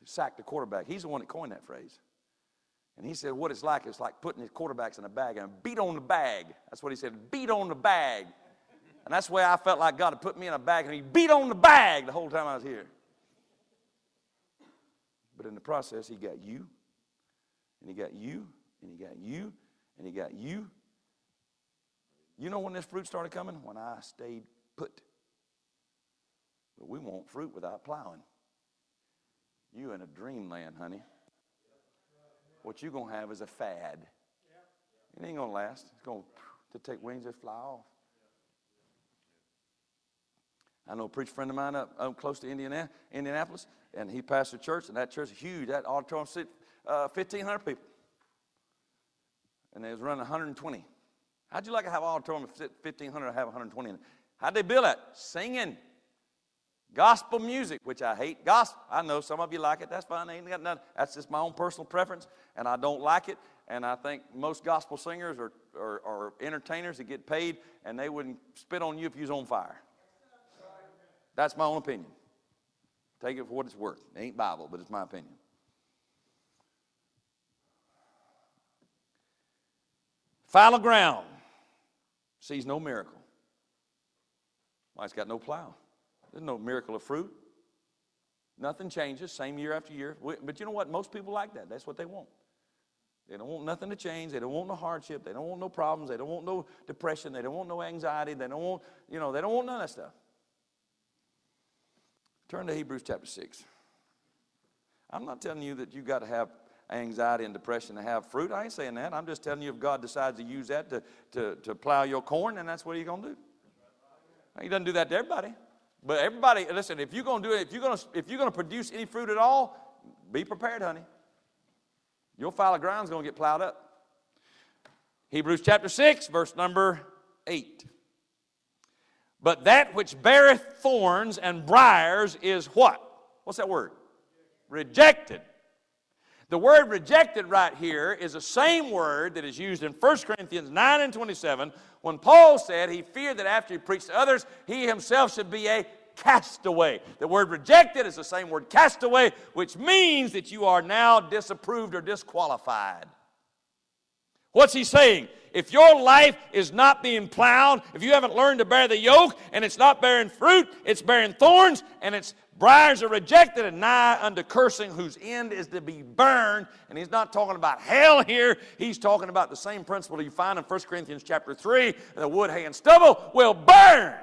They sacked the quarterback. He's the one that coined that phrase. And he said what it's like putting his quarterbacks in a bag and beat on the bag. That's what he said, beat on the bag. And that's the way I felt like God had put me in a bag, and he beat on the bag the whole time I was here. But in the process, he got you, and he got you, and he got you, and he got you. You know when this fruit started coming? When I stayed put. But we want fruit without plowing. You in a dreamland, honey. What you're going to have is a fad. It ain't going to last. It's going to take wings and fly off. I know a preacher friend of mine up close to Indianapolis, and he pastored a church, and that church is huge. That auditorium sit 1,500 people. And they was running 120. How'd you like to have an auditorium sit 1,500 or have 120 in it? How'd they build that? Singing. Gospel music, which I hate. Gospel, I know some of you like it. That's fine. I ain't got nothing. That's just my own personal preference, and I don't like it. And I think most gospel singers are entertainers that get paid, and they wouldn't spit on you if you was on fire. That's my own opinion. Take it for what it's worth. It ain't Bible, but it's my opinion. Fallow ground sees no miracle. Well, it's got no plow. There's no miracle of fruit. Nothing changes, same year after year. But you know what? Most people like that. That's what they want. They don't want nothing to change. They don't want no hardship. They don't want no problems. They don't want no depression. They don't want no anxiety. They don't want, they don't want none of that stuff. Turn to Hebrews chapter 6. I'm not telling you that you got to have anxiety and depression to have fruit. I ain't saying that. I'm just telling you if God decides to use that to plow your corn, then that's what he's going to do. He doesn't do that to everybody. But everybody, listen, if you're going to do it, if you're going to produce any fruit at all, be prepared, honey. Your fallow ground's going to get plowed up. Hebrews chapter 6, verse number 8. But that which beareth thorns and briars is what? What's that word? Rejected. The word rejected right here is the same word that is used in 1 Corinthians 9 and 27 when Paul said he feared that after he preached to others, he himself should be a castaway. The word rejected is the same word castaway, which means that you are now disapproved or disqualified. What's he saying? If your life is not being plowed, if you haven't learned to bear the yoke, and it's not bearing fruit, it's bearing thorns, and its briars are rejected and nigh unto cursing, whose end is to be burned. And he's not talking about hell here. He's talking about the same principle you find in 1 Corinthians chapter 3. The wood, hay, and stubble will burn.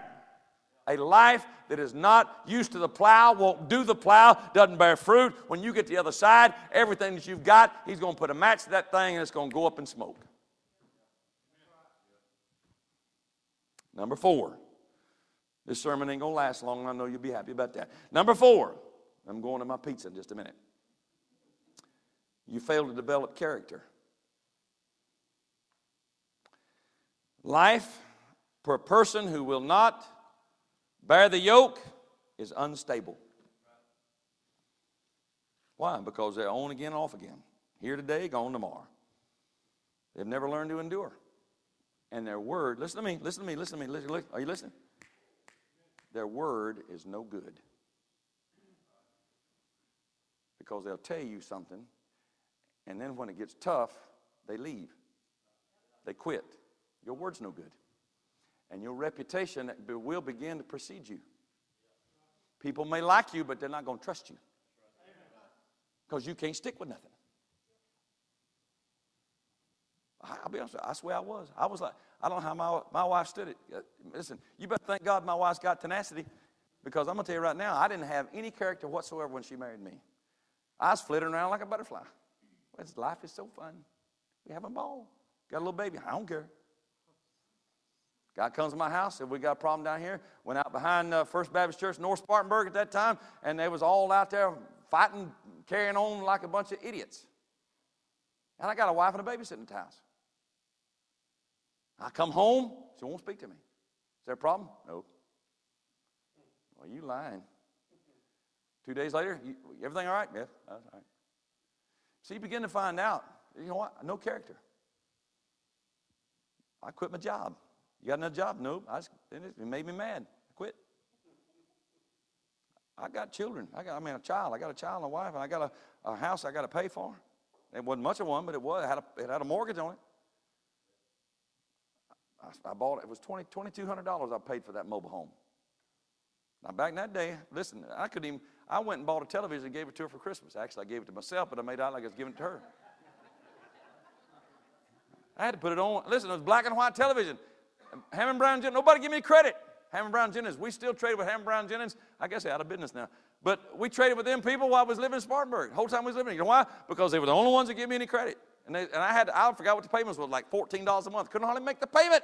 A life that is not used to the plow, won't do the plow, doesn't bear fruit. When you get to the other side, everything that you've got, he's going to put a match to that thing and it's going to go up in smoke. Number 4. This sermon ain't going to last long, and I know you'll be happy about that. Number 4. I'm going to my pizza in just a minute. You fail to develop character. Life for a person who will not bear the yoke is unstable. Why? Because they're on again, off again. Here today, gone tomorrow. They've never learned to endure. And their word, listen to me. Are you listening? Their word is no good. Because they'll tell you something, and then when it gets tough, they leave. They quit. Your word's no good. And your reputation will begin to precede you. People may like you, but they're not going to trust you. Because you can't stick with nothing. I'll be honest with you, I swear I was. I was like, I don't know how my wife stood it. Listen, you better thank God my wife's got tenacity, because I'm going to tell you right now, I didn't have any character whatsoever when she married me. I was flitting around like a butterfly. Life is so fun. We have a ball. Got a little baby. I don't care. Guy comes to my house, said, we got a problem down here. Went out behind First Baptist Church, North Spartanburg at that time, and they was all out there fighting, carrying on like a bunch of idiots. And I got a wife and a baby sitting at the house. I come home, she won't speak to me. Is there a problem? No. Well, you lying. 2 days later, everything all right? Yeah, that's all right. So you begin to find out, you know what? No character. I quit my job. You got another job? Nope. It made me mad. I quit. I got children. A child. I got a child and a wife, and I got a house I got to pay for. It wasn't much of one, but it was. It had a mortgage on it. I bought it. It was $2,200 I paid for that mobile home. Now, back in that day, listen, I went and bought a television and gave it to her for Christmas. Actually, I gave it to myself, but I made it out like I was giving it to her. I had to put it on. Listen, it was black and white television. Hammond Brown Jennings, nobody give me credit. Hammond Brown Jennings, we still trade with Hammond Brown Jennings. I guess they're out of business now. But we traded with them people while I was living in Spartanburg. The whole time we was living. You know why? Because they were the only ones that give me any credit. And I forgot what the payments was, like $14 a month. Couldn't hardly make the payment.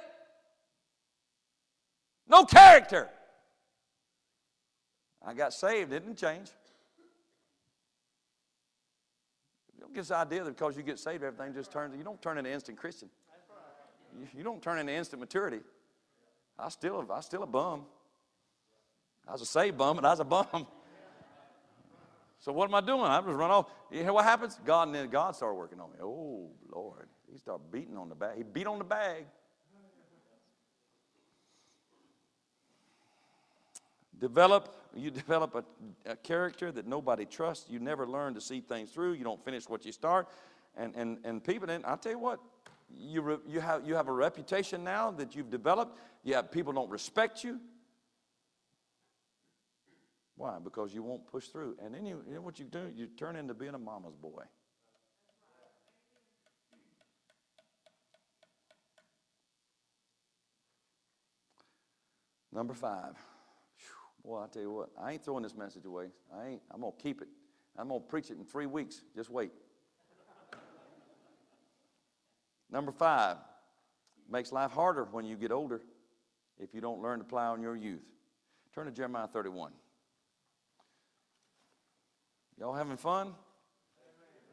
No character. I got saved. It didn't change. You don't get this idea that because you get saved, everything just turns. You don't turn into instant Christian. You don't turn into instant maturity. I still a bum. I was a saved bum, and I was a bum. So what am I doing? I just run off. You know what happens? God started working on me. Oh, Lord. He started beating on the bag. He beat on the bag. You develop a character that nobody trusts. You never learn to see things through. You don't finish what you start. And people, and I'll tell you what, you have a reputation now that you've developed. People don't respect you. Why? Because you won't push through. And then you know what you do? You turn into being a mama's boy. Number 5. Boy, I tell you what, I ain't throwing this message away. I'm going to keep it. I'm going to preach it in 3 weeks. Just wait. Number 5, makes life harder when you get older if you don't learn to plow in your youth. Turn to Jeremiah 31. Y'all having fun?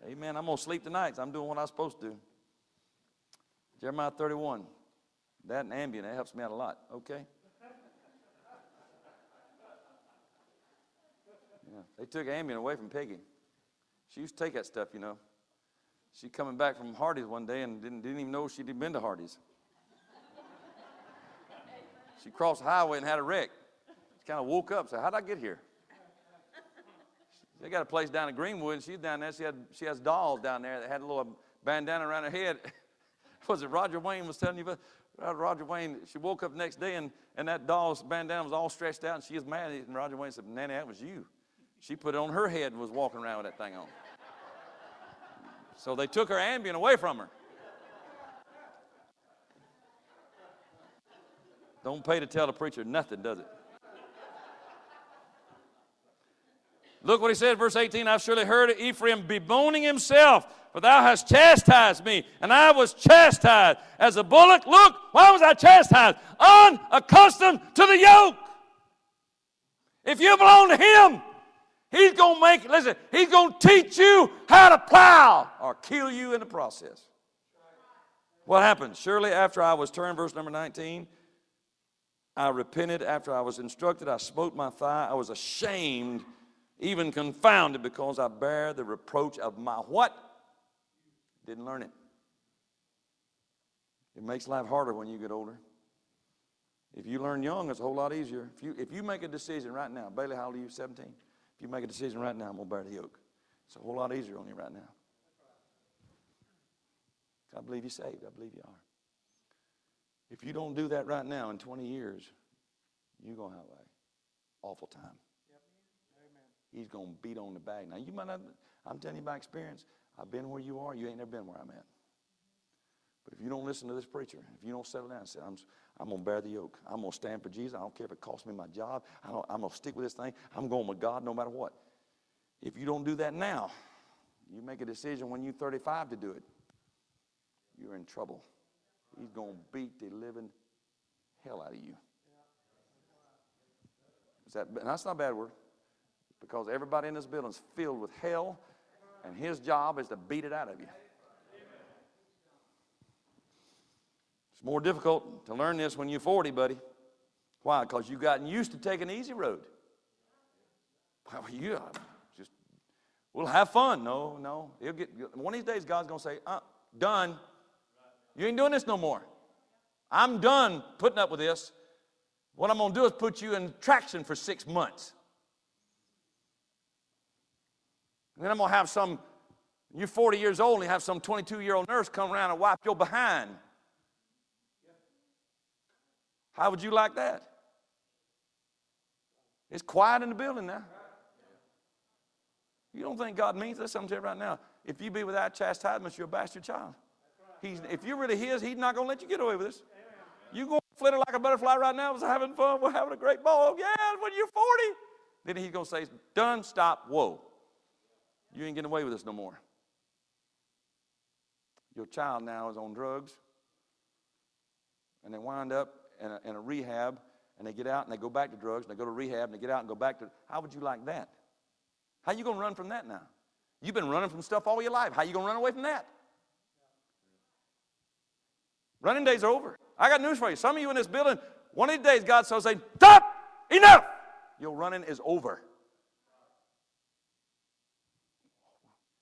Amen. I'm going to sleep tonight. So I'm doing what I'm supposed to do. Jeremiah 31. That and Ambien, that helps me out a lot. Okay? Yeah, they took Ambien away from Peggy. She used to take that stuff, you know. She coming back from Hardee's one day and didn't even know she'd been to Hardee's. She crossed the highway and had a wreck. She kind of woke up and said, how'd I get here? They got a place down in Greenwood, and she's down there. She has dolls down there that had a little bandana around her head. Was it Roger Wayne was telling you about? Roger Wayne, she woke up the next day, and that doll's bandana was all stretched out, and she was mad. And Roger Wayne said, Nanny, that was you. She put it on her head and was walking around with that thing on. So they took her Ambien away from her. Don't pay to tell the preacher nothing, does it? Look what he said, verse 18, I've surely heard Ephraim bemoaning himself, for thou hast chastised me, and I was chastised as a bullock. Look, why was I chastised? Unaccustomed to the yoke. If you belong to him, he's going to teach you how to plow or kill you in the process. What happened? Surely after I was turned, verse number 19, I repented after I was instructed. I smote my thigh. I was ashamed, even confounded, because I bear the reproach of my what? Didn't learn it. It makes life harder when you get older. If you learn young, it's a whole lot easier. If you make a decision right now, Bailey, how old are you, 17? If you make a decision right now, I'm going to bear the yoke. It's a whole lot easier on you right now. I believe you're saved. I believe you are. If you don't do that right now, in 20 years, you're going to have an awful time. He's going to beat on the bag. Now, you might not, I'm telling you by experience, I've been where you are. You ain't never been where I'm at. But if you don't listen to this preacher, if you don't settle down and say, I'm going to bear the yoke. I'm going to stand for Jesus. I don't care if it costs me my job. I'm going to stick with this thing. I'm going with God no matter what. If you don't do that now, You make a decision when you're 35 to do it, you're in trouble. He's going to beat the living hell out of you. And that's not a bad word, because everybody in this building is filled with hell, and his job is to beat it out of you. It's more difficult to learn this when you're 40, buddy. Why? Because you've gotten used to taking the easy road. Well, we'll have fun. No. One of these days, God's going to say, done. You ain't doing this no more. I'm done putting up with this. What I'm going to do is put you in traction for 6 months. And then I'm going to have you're 40 years old and you have some 22-year-old nurse come around and wipe your behind. How would you like that? It's quiet in the building now. You don't think God means this? I'm telling you right now. If you be without chastisement, you're a bastard child. If you're really his, he's not going to let you get away with this. You go flitter like a butterfly right now. I was having fun. We're having a great ball. Yeah, when you're 40. Then he's going to say, done, stop, whoa. You ain't getting away with this no more. Your child now is on drugs. And they wind up in a rehab. And they get out and they go back to drugs. And they go to rehab and they get out and go back to. How would you like that? How you going to run from that now? You've been running from stuff all your life. How you going to run away from that? Running days are over. I got news for you. Some of you in this building, one of these days, God's going to say, stop! Enough! Your running is over.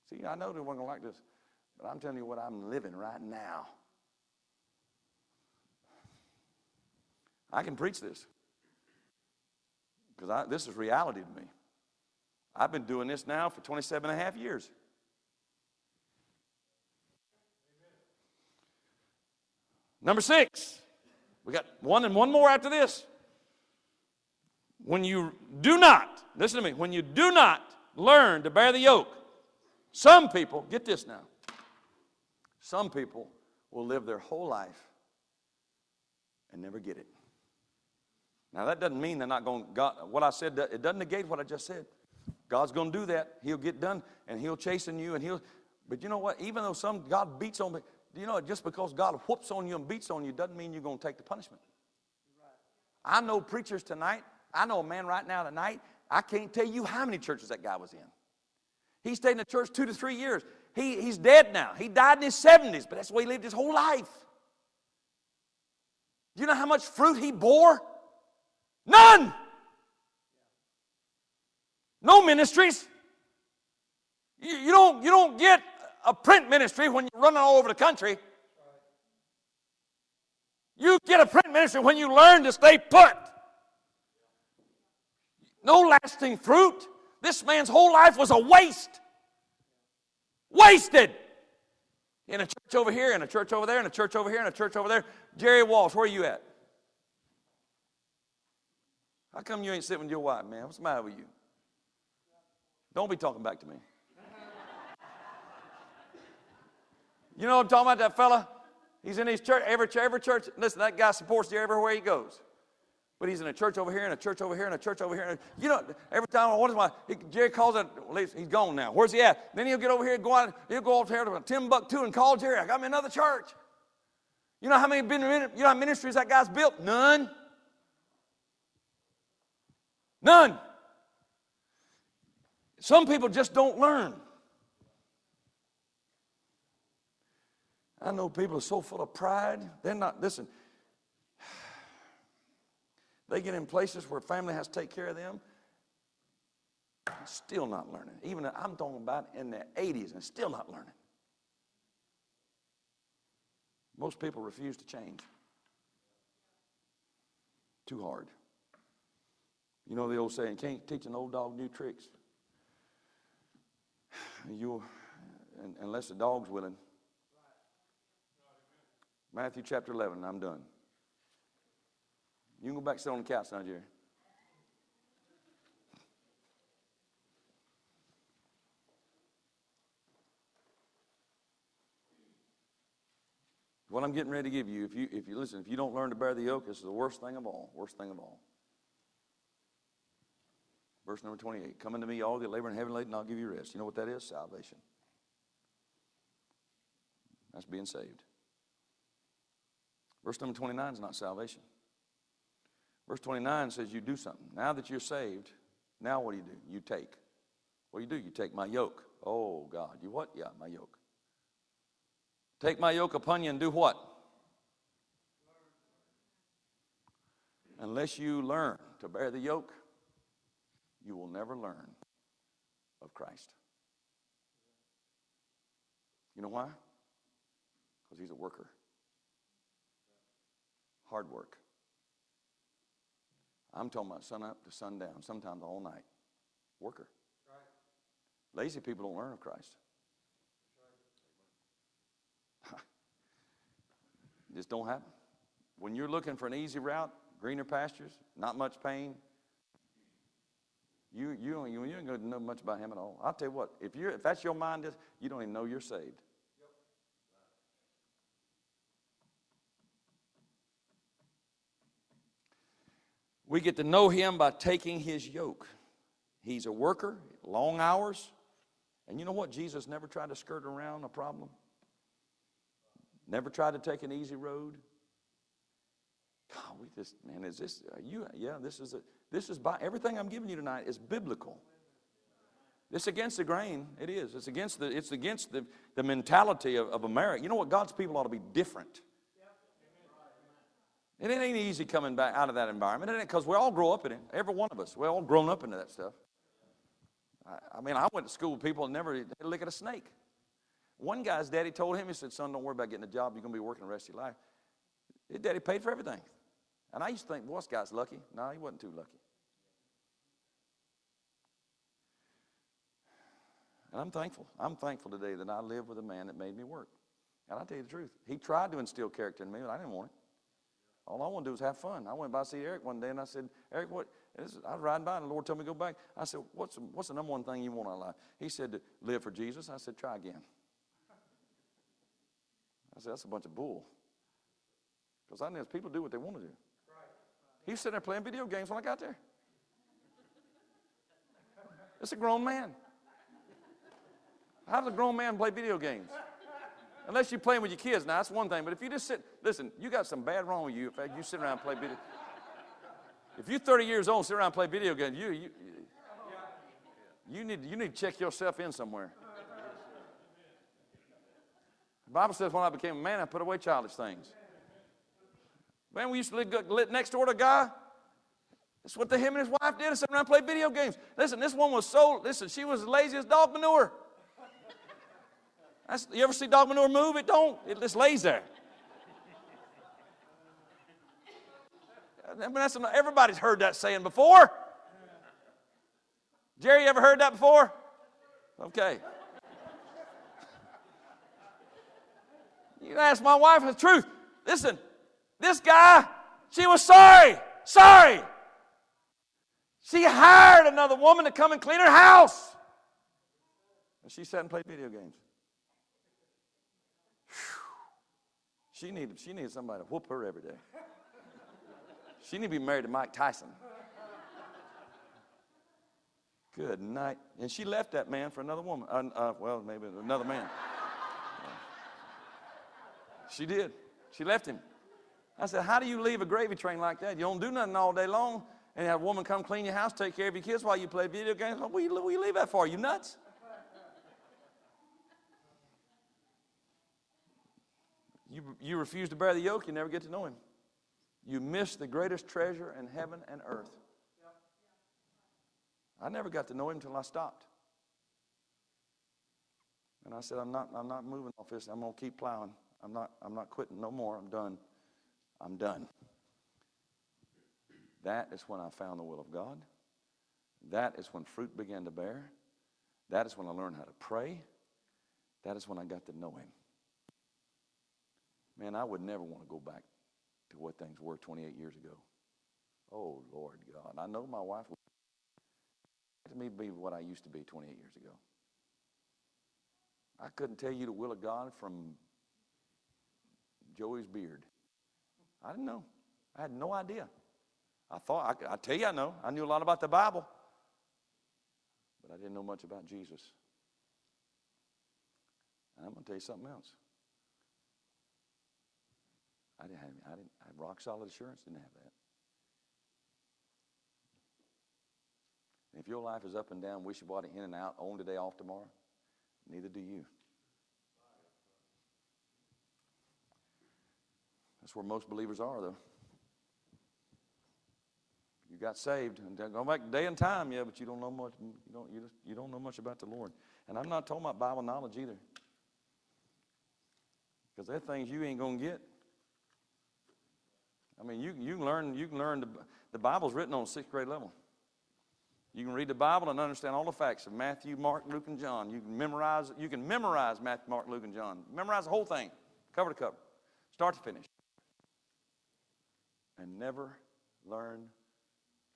See, I know they weren't going to like this, but I'm telling you what I'm living right now. I can preach this because this is reality to me. I've been doing this now for 27 and a half years. Number 6. We got one and one more after this. When you do not, listen to me, when you do not learn to bear the yoke, some people, get this now, some people will live their whole life and never get it. Now that doesn't mean they're not going, what I said, it doesn't negate what I just said. God's going to do that. He'll get done and he'll chasten you but you know what, even though God beats on me, do you know, just because God whoops on you and beats on you doesn't mean you're going to take the punishment. I know preachers tonight. I know a man right now tonight. I can't tell you how many churches that guy was in. He stayed in the church 2 to 3 years. He's dead now. He died in his 70s, but that's the way he lived his whole life. Do you know how much fruit he bore? None. No ministries. You don't get a print ministry when you're running all over the country. You get a print ministry when you learn to stay put. No lasting fruit. This man's whole life was a waste. Wasted. In a church over here, in a church over there, in a church over here, in a church over there. Jerry Walsh, where are you at? How come you ain't sitting with your wife, man? What's the matter with you? Don't be talking back to me. You know what I'm talking about, that fella? He's in his church, every church. Listen, that guy supports you everywhere he goes. But he's in a church over here, and a church over here, and a church over here. You know, every time, Jerry calls it, he's gone now. Where's he at? Then he'll get over here and he'll go over here to Timbuktu and call Jerry. I got me another church. You know how many ministries that guy's built? None. None. Some people just don't learn. I know people are so full of pride. They're not, listen, they get in places where family has to take care of them, still not learning. Even I'm talking about in their 80s and still not learning. Most people refuse to change. Too hard. You know the old saying, can't teach an old dog new tricks. Unless the dog's willing. Matthew chapter 11, I'm done. You can go back and sit on the couch now, Jerry. What I'm getting ready to give you, if you listen, if you don't learn to bear the yoke, this is the worst thing of all. Worst thing of all. Verse number 28. Come unto me, all that labor and heavy laden, and I'll give you rest. You know what that is? Salvation. That's being saved. Verse number 29 is not salvation. Verse 29 says you do something. Now that you're saved, now what do? You take. What do? You take my yoke. Oh, God. You what? Yeah, my yoke. Take my yoke upon you and do what? Unless you learn to bear the yoke, you will never learn of Christ. You know why? Because he's a worker. Hard work. I'm talking about sun up to sundown, sometimes all night. Worker. Lazy people don't learn of Christ. Just don't happen. When you're looking for an easy route, greener pastures, not much pain, you ain't going to know much about him at all. I'll tell you what, if that's your mind, you don't even know you're saved. We get to know him by taking his yoke. He's a worker, long hours. And you know what? Jesus never tried to skirt around a problem. Never tried to take an easy road. God, is this, yeah, this is by, everything I'm giving you tonight is biblical. It's against the grain. It is. It's against the mentality of America. You know what? God's people ought to be different. And it ain't easy coming back out of that environment, because we all grow up in it. Every one of us. We're all grown up into that stuff. I went to school with people that never look at a snake. One guy's daddy told him, he said, son, don't worry about getting a job. You're going to be working the rest of your life. His daddy paid for everything. And I used to think, boy, this guy's lucky. No, he wasn't too lucky. And I'm thankful. I'm thankful today that I live with a man that made me work. And I'll tell you the truth. He tried to instill character in me, but I didn't want it. All I want to do is have fun. I went by to see Eric one day, and I said, Eric, what? I was riding by, and the Lord told me to go back. I said, what's the number one thing you want out of life? He said, to live for Jesus. I said, try again. I said, that's a bunch of bull. Because I know people do what they want to do. He was sitting there playing video games when I got there. It's a grown man. How does a grown man play video games? Unless you're playing with your kids. Now, that's one thing. But if you just sit, listen, you got some bad wrong with you if you sit around and play video. If you're 30 years old and sit around and play video games, you need to check yourself in somewhere. The Bible says when I became a man, I put away childish things. Man, we used to live next door to a guy. That's what him and his wife did, sit around and play video games. Listen, this one was she was as lazy as dog manure. You ever see dog manure move? It don't. It just lays there. Everybody's heard that saying before. Jerry, you ever heard that before? Okay. You ask my wife the truth. Listen, this guy, she was sorry. She hired another woman to come and clean her house. And she sat and played video games. She needed somebody to whoop her every day. She needed to be married to Mike Tyson. Good night. And she left that man for another woman. Maybe another man. She did. She left him. I said, how do you leave a gravy train like that? You don't do nothing all day long and have a woman come clean your house, take care of your kids while you play video games? What will you leave that for? You nuts? You refuse to bear the yoke, you never get to know him. You miss the greatest treasure in heaven and earth. I never got to know him until I stopped. And I said, I'm not moving off this. I'm going to keep plowing. I'm not quitting no more. I'm done. That is when I found the will of God. That is when fruit began to bear. That is when I learned how to pray. That is when I got to know him. Man, I would never want to go back to what things were 28 years ago. Oh, Lord God. I know my wife would to me be what I used to be 28 years ago. I couldn't tell you the will of God from Joey's beard. I didn't know. I had no idea. I thought, I tell you I know. I knew a lot about the Bible. But I didn't know much about Jesus. And I'm going to tell you something else. I had rock solid assurance, didn't have that. And if your life is up and down, wishy-washy, in and out, on today, off tomorrow, neither do you. That's where most believers are, though. You got saved, and go back day and time, yeah, but you don't know much. You don't know much about the Lord. And I'm not talking about Bible knowledge either, because there are things you ain't gonna get. I mean, you can learn. The Bible's written on a 6th grade level. You can read the Bible and understand all the facts of Matthew, Mark, Luke, and John. You can memorize Matthew, Mark, Luke, and John. Memorize the whole thing, cover to cover, start to finish, and never learn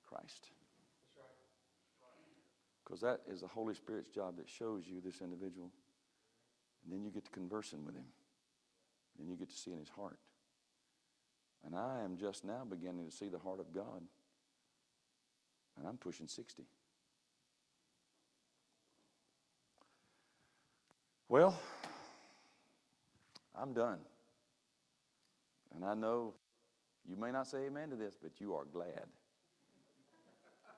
Christ. Because that is the Holy Spirit's job that shows you this individual. And then you get to conversing with him. Then you get to see in his heart. And I am just now beginning to see the heart of God. And I'm pushing 60. Well, I'm done. And I know you may not say amen to this, but you are glad.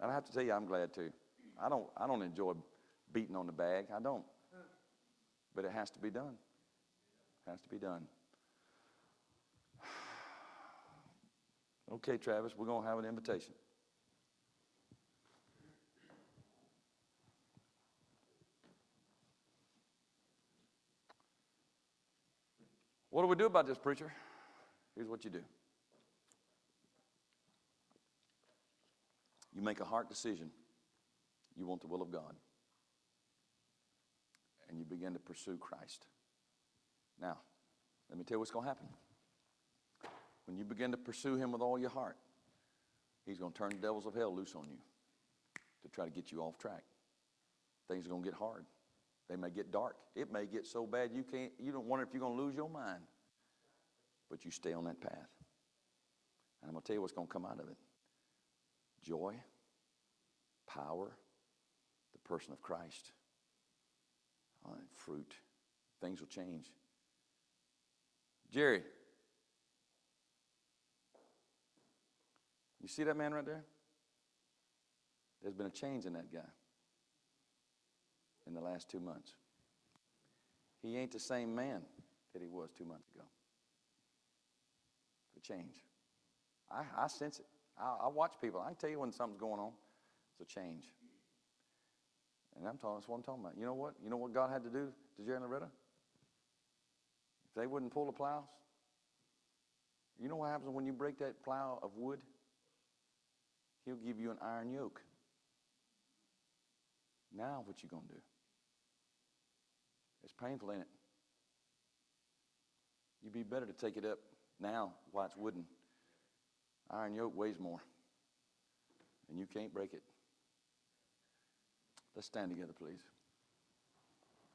And I have to tell you, I'm glad too. I don't enjoy beating on the bag. I don't. But it has to be done. It has to be done. Okay, Travis, we're going to have an invitation. What do we do about this, preacher? Here's what you do. You make a heart decision. You want the will of God. And you begin to pursue Christ. Now, let me tell you what's going to happen. When you begin to pursue him with all your heart, he's going to turn the devils of hell loose on you to try to get you off track. Things are going to get hard. They may get dark. It may get so bad you don't wonder if you're going to lose your mind. But you stay on that path. And I'm going to tell you what's going to come out of it. Joy, power, the person of Christ, fruit. Things will change. Jerry, you see that man right there? There's been a change in that guy in the last 2 months. He ain't the same man that he was 2 months ago. The change. I sense it. I watch people. I can tell you when something's going on. It's a change. And that's what I'm talking about. You know what? You know what God had to do to Jerry and Loretta? If they wouldn't pull the plows, you know what happens when you break that plow of wood? He'll give you an iron yoke. Now what you going to do? It's painful, ain't it? You'd be better to take it up now while it's wooden. Iron yoke weighs more, and you can't break it. Let's stand together, please.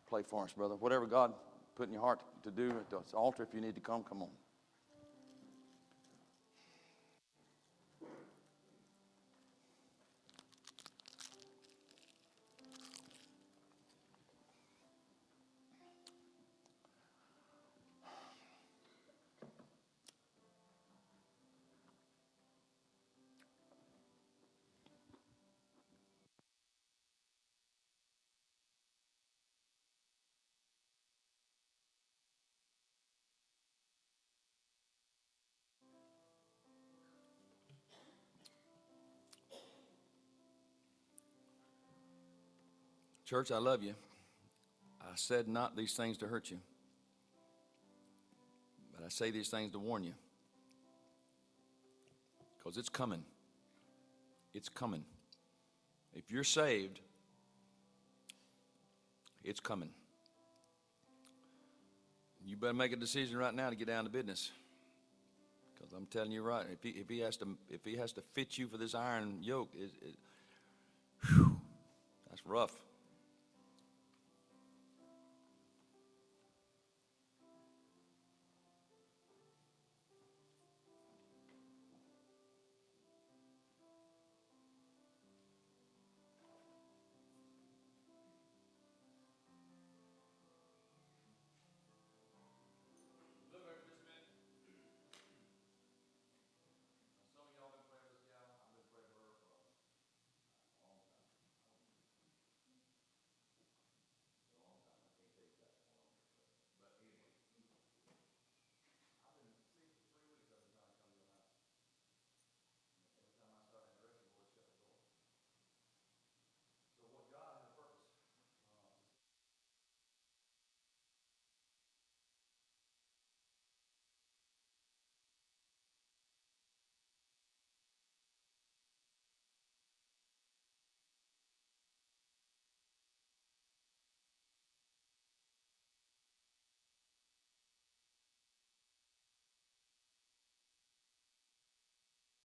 Play for us, brother. Whatever God put in your heart to do at the altar, if you need to come on. Church, I love you. I said not these things to hurt you, but I say these things to warn you, because it's coming. It's coming. If you're saved, it's coming. You better make a decision right now to get down to business, because I'm telling you right, if he has to fit you for this iron yoke, that's rough.